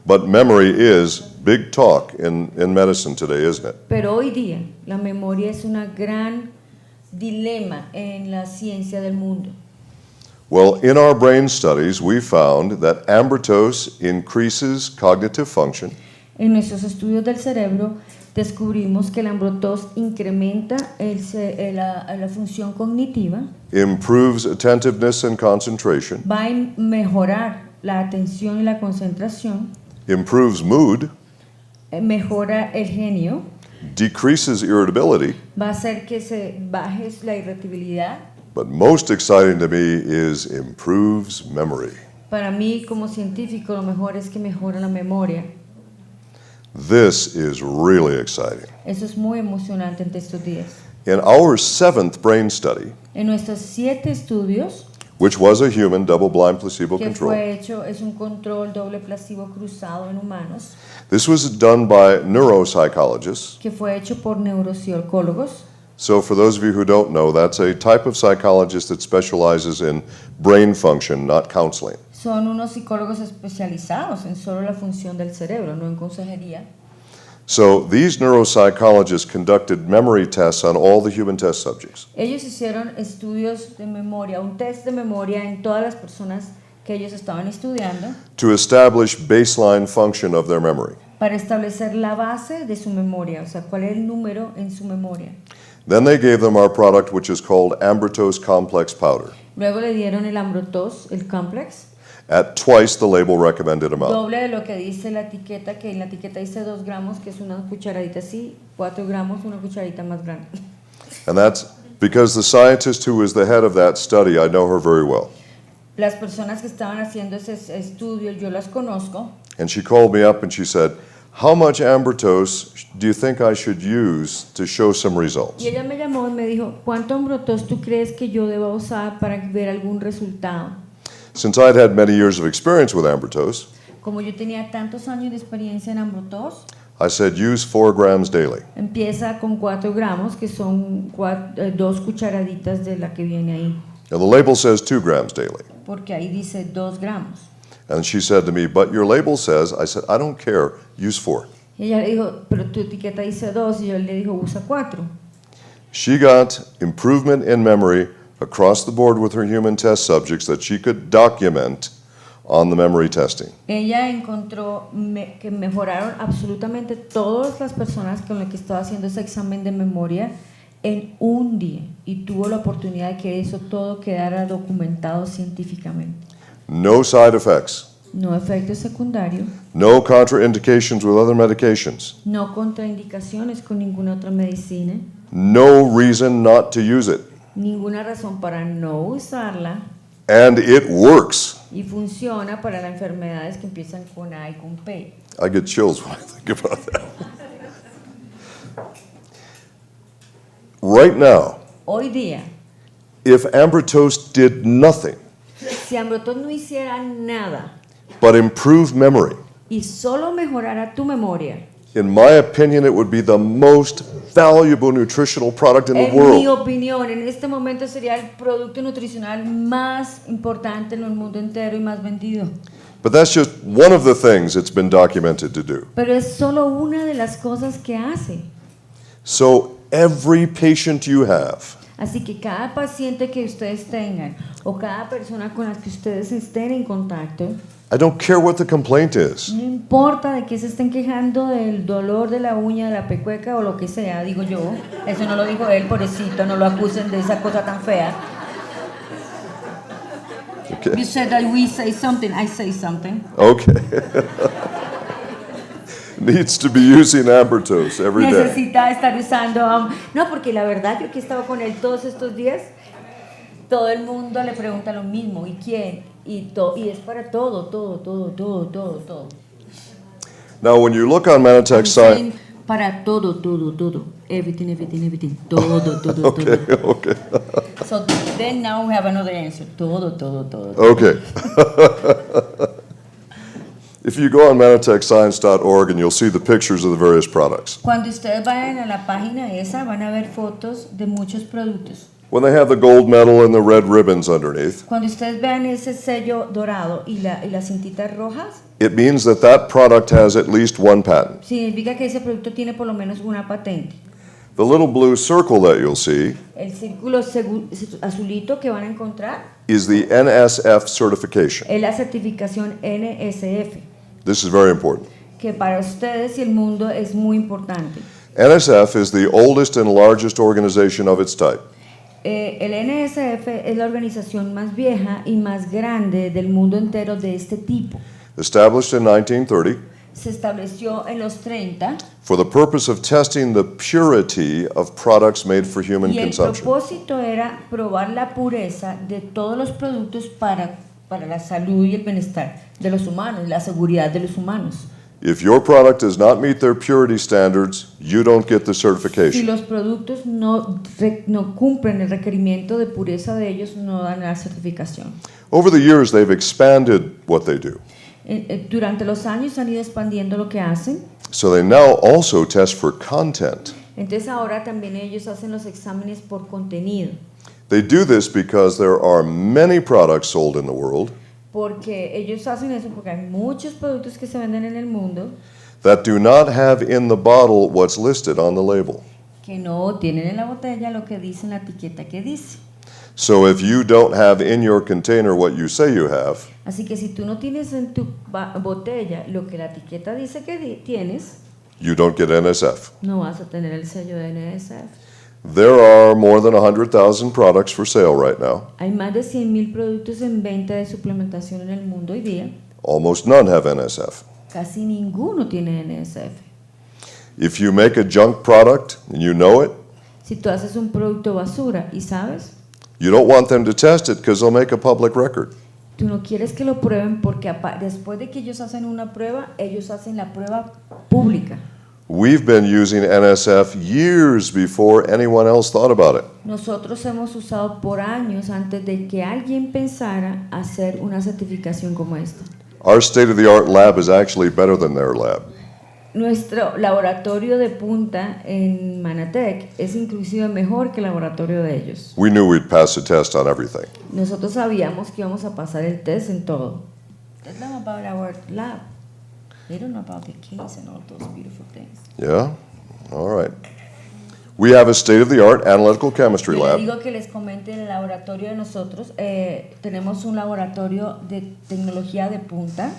But memory is big talk in medicine today, isn't it? Pero hoy día la memoria es una gran dilema en la ciencia del mundo. Well, in our brain studies, we found that ambrotose increases cognitive function, En nuestros estudios del cerebro descubrimos que el ambrotose incrementa la función cognitiva, improves attentiveness and concentration, va a mejorar la atención y la concentración, improves mood, mejora el genio, decreases irritability, va a hacer que se baje la irritabilidad. but most exciting to me is improves memory. Para mí, como científico, lo mejor es que mejora la memoria. This is really exciting. Eso es muy emocionante en estos días. In our 7th brain study, En nuestros 7 estudios, which was a human double-blind placebo que control, fue hecho, es un control doble placebo cruzado en humanos, this was done by neuropsychologists. que fue hecho por neuropsicólogos. So for those of you who don't know, that's a type of psychologist that specializes in brain function, not counseling. Son unos psicólogos especializados en solo la función del cerebro, no en consejería. So these neuropsychologists conducted memory tests on all the human test subjects. Ellos hicieron estudios de memoria, un test de memoria en todas las personas que ellos estaban estudiando To establish baseline function of their memory. para establecer la base de su memoria, o sea, cuál es el número en su memoria. Then they gave them our product, which is called ambrotose complex powder, Luego le dieron el ambrotose, el complex, at twice the label recommended amount. doble de lo que dice la etiqueta, que en la etiqueta dice 2 gramos, que es una cucharadita así, 4 gramos, una cucharadita más grande. And that's because the scientist who was the head of that study, I know her very well. Las personas que estaban haciendo ese estudio, yo las conozco, And she called me up and she said, "How much ambrotose do you think I should use to show some results?" y ella me llamó y me dijo, ¿cuánto ambrotose tú crees que yo deba usar para ver algún resultado? Since I'd had many years of experience with ambrotose, Como yo tenía tantos años de experiencia en ambrotose, I said use 4 grams daily. empieza con 4 gramos, que son 2 cucharaditas de la que viene ahí, And the label says 2 grams daily. porque ahí dice 2 gramos. And she said to me, "But your label says," I said, "I don't care, use 4. Y ella le dijo, pero tu etiqueta dice 2, y yo le dijo, usa 4. She got improvement in memory across the board with her human test subjects that she could document on the memory testing. Ella encontró que mejoraron absolutamente todas las personas con las que estaba haciendo ese examen de memoria en un día y tuvo la oportunidad de que eso todo quedara documentado científicamente. No side effects. No efectos secundarios. No contraindications with other medications. No contraindicaciones con ninguna otra medicina. No reason not to use it. Ninguna razón para no usarla. And it works. Y funciona para las enfermedades que empiezan con A y con P. I get chills when I think about that. Right now, Hoy día, if Ambrotose did nothing si Ambrotos no hiciera nada but improve memory, y solo mejorara tu memoria, in my opinion, it would be the most valuable nutritional product in the en mi world. opinión, en este momento sería el producto nutricional más importante en el mundo entero y más vendido. But that's just one of the things it's been documented to do. Pero es solo una de las cosas que hace. So every patient you have, Así que cada paciente que ustedes tengan o cada persona con la que ustedes estén en contacto, I don't care what the complaint is. no importa de que se estén quejando del dolor de la uña, de la pecueca o lo que sea, digo yo, eso no lo dijo él, pobrecito, no lo acusen de esa cosa tan fea. Okay. You said that we say something, I say something. Okay. Needs to be using Ambrotose every day. Necesita estar usando, no, porque la verdad yo que he estado con él todos estos días, todo el mundo le pregunta lo mismo, ¿y quién? Y es para todo. Now, when you look on Manatech site, Para todo. Everything. Todo. okay. So then now we have another answer. Todo. Okay. If you go on manatechscience.org and you'll see the pictures of the various products. Cuando ustedes vayan a la página esa, van a ver fotos de muchos productos. When they have the gold medal and the red ribbons underneath, Cuando ustedes vean ese sello dorado y las cintitas rojas, it means that that product has at least one patent. significa que ese producto tiene por lo menos una patente. The little blue circle that you'll see El círculo azulito que van a encontrar is the NSF certification. es la certificación NSF, This is very important. que para ustedes y el mundo es muy importante. NSF is the oldest and largest organization of its type. El NSF es la organización más vieja y más grande del mundo entero de este tipo. Established in 1930 Se estableció en los 30 for the purpose of testing the purity of products made for human y el consumption. propósito era probar la pureza de todos los productos para la salud y el bienestar de los humanos, la seguridad de los humanos. If your product does not meet their purity standards, you don't get the Si certification. los productos no cumplen el requerimiento de pureza de ellos, no dan la certificación. Over the years, they've expanded what they do. Durante los años han ido expandiendo lo que hacen. So they now also test for content. Entonces ahora también ellos hacen los exámenes por contenido. They do this because there are many products sold in the world Porque ellos hacen eso porque hay muchos productos que se venden en el mundo that do not have in the bottle what's listed on the label. que no tienen en la botella lo que dice en la etiqueta que dice. So if you don't have in your container what you say you have, Así que si tú no tienes en tu botella lo que la etiqueta dice que tienes, you don't get NSF. no vas a tener el sello de NSF. There are more than 100,000 products for sale right now. Hay más de 100,000 productos en venta de suplementación en el mundo hoy día. Almost none have NSF. Casi ninguno tiene NSF. If you make a junk product and you know it, Si tú haces un producto basura y sabes, you don't want them to test it because they'll make a public record. tú no quieres que lo prueben porque después de que ellos hacen una prueba, ellos hacen la prueba pública. We've been using NSF years before anyone else thought about it. Nosotros hemos usado por años antes de que alguien pensara hacer una certificación como esta. Our state-of-the-art lab is actually better than their lab. Nuestro laboratorio de punta en Manatech es inclusive mejor que el laboratorio de ellos. We knew we'd pass the test on everything. Nosotros sabíamos que íbamos a pasar el test en todo. That's not about our lab. They don't know about the case and all those beautiful things. Yeah? All right. We have a state-of-the-art analytical chemistry Yo le lab. digo que les comente en el laboratorio de nosotros. Tenemos un laboratorio de tecnología de punta.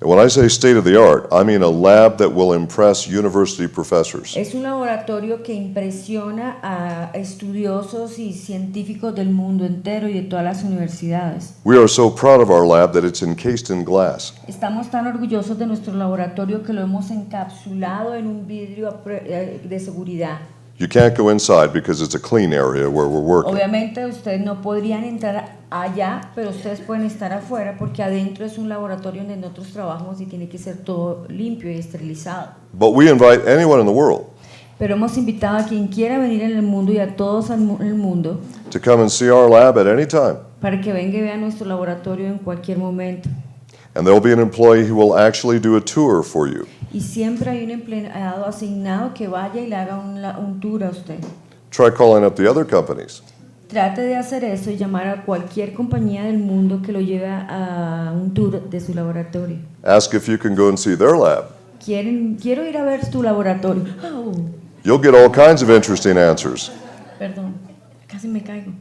And when I say state-of-the-art, I mean a lab that will impress university professors. Es un laboratorio que impresiona a estudiosos y científicos del mundo entero y de todas las universidades. We are so proud of our lab that it's encased in glass. Estamos tan orgullosos de nuestro laboratorio que lo hemos encapsulado en un vidrio de seguridad. You can't go inside because it's a clean area where we're working. Obviamente ustedes no podrían entrar allá, pero ustedes pueden estar afuera porque adentro es un laboratorio donde nosotros trabajamos y tiene que ser todo limpio y esterilizado. But we invite anyone in the world Pero hemos invitado a quien quiera venir en el mundo y a todos en el mundo to come and see our lab at any time. para que venga y vea nuestro laboratorio en cualquier momento. And there'll be an employee who will actually do a tour for you. Y siempre hay un empleado asignado que vaya y le haga un tour a usted. Try calling up the other companies. Trate de hacer eso y llamar a cualquier compañía del mundo que lo lleve a un tour de su laboratorio. Ask if you can go and see their lab. Quiero ir a ver tu laboratorio. Oh, You'll get all kinds of interesting answers. perdón, casi me caigo.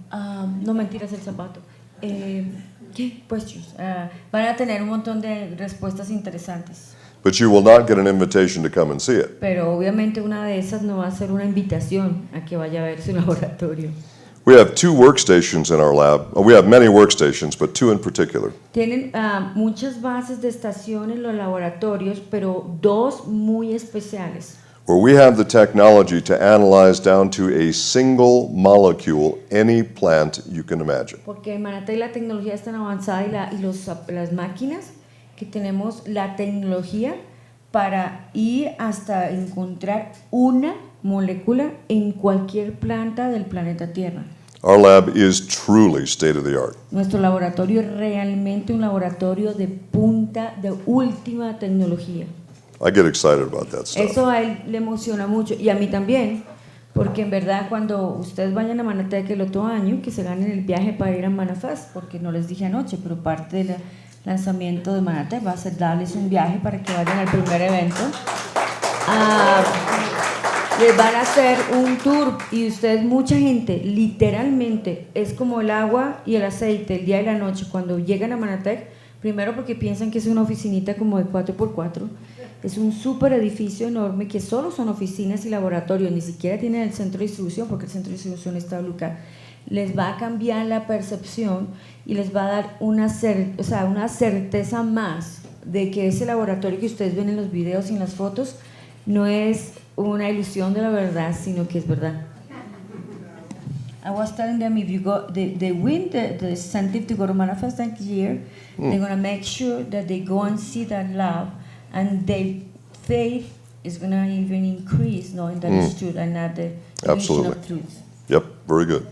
No mentiras, el zapato. ¿Qué? Questions. Van a tener un montón de respuestas interesantes. But you will not get an invitation to come and see it. Pero obviamente una de esas no va a ser una invitación a que vaya a ver su laboratorio. We have 2 workstations in our lab. We have many workstations, but 2 in particular. Tienen muchas bases de estación en los laboratorios, pero 2 muy especiales. Where we have the technology to analyze down to a single molecule any plant you can imagine. Porque en Manatí la tecnología es tan avanzada y las máquinas que tenemos la tecnología para ir hasta encontrar una molécula en cualquier planta del planeta Tierra. Our lab is truly state of the art. Nuestro laboratorio es realmente un laboratorio de punta, de última tecnología. I get excited about that stuff. Eso a él le emociona mucho y a mí también, porque en verdad cuando ustedes vayan a Manatec el otro año, que se ganen el viaje para ir a Manafest, porque no les dije anoche, pero parte del lanzamiento de Manatec va a ser darles un viaje para que vayan al primer evento. Les van a hacer un tour y ustedes, mucha gente, literalmente, es como el agua y el aceite, el día y la noche, cuando llegan a Manatec, primero porque piensan que es una oficinita como de 4x4, es un súper edificio enorme que solo son oficinas y laboratorios, ni siquiera tienen el centro de distribución porque el centro de distribución está ubicado. Les va a cambiar la percepción y les va a dar una certeza más de que ese laboratorio que ustedes ven en los videos y en las fotos no es una ilusión de la verdad, sino que es verdad. I was telling them if you go, they win the incentive to go to Manifest next year, they're going to make sure that they go and see that lab, and their faith is going to even increase, knowing that it's truth and not the illusion of truth. Yep, very good.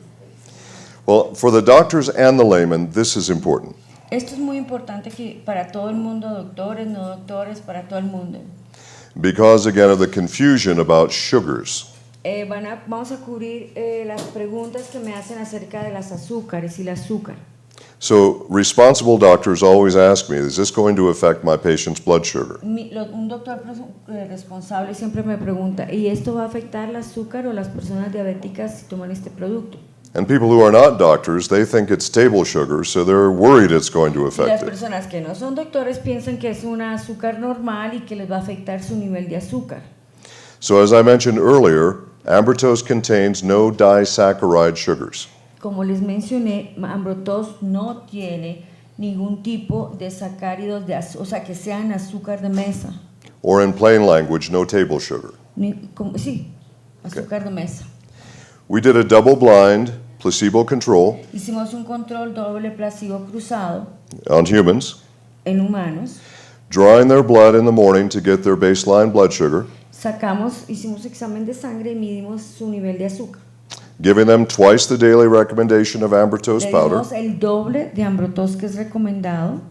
Well, for the doctors and the laymen, this is important. Esto es muy importante que para todo el mundo, doctores, no doctores, para todo el mundo. Because, again, of the confusion about sugars. Vamos a cubrir las preguntas que me hacen acerca de las azúcares y el azúcar. So, responsible doctors always ask me, is this going to affect my patient's blood sugar? Un doctor responsable siempre me pregunta, ¿y esto va a afectar el azúcar o las personas diabéticas si toman este producto? And people who are not doctors, they think it's table sugar, so they're worried it's going to Y las affect it. personas que no son doctores piensan que es un azúcar normal y que les va a afectar su nivel de azúcar. So, as I mentioned earlier, ambrotose contains no disaccharide sugars. Como les mencioné, ambrotose no tiene ningún tipo de sacáridos, o sea, que sean azúcar de mesa. Or in plain language, no table sugar. Sí, azúcar de mesa. We did a double-blind, placebo control Hicimos un control doble placebo cruzado on humans, en humanos. drawing their blood in the morning to get their baseline blood sugar, Hicimos examen de sangre y midimos su nivel de azúcar. giving them twice the daily recommendation of ambrotose Le powder. dimos el doble de ambrotose que es recomendado.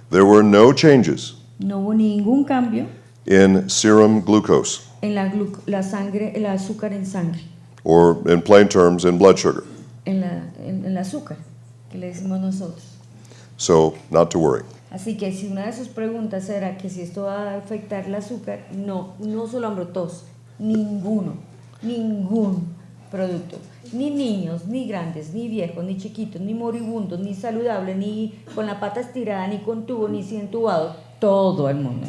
There were no changes No hubo ningún cambio in serum glucose, en la sangre, el azúcar en sangre, or in plain terms, in blood sugar. en el azúcar que le decimos nosotros. So, not to worry. Así que si una de sus preguntas era que si esto va a afectar el azúcar, no solo ambrotose, ninguno. Ningún producto. Ni niños, ni grandes, ni viejos, ni chiquitos, ni moribundos, ni saludables, ni con la pata estirada, ni con tubo, ni sin entubado. Todo el mundo.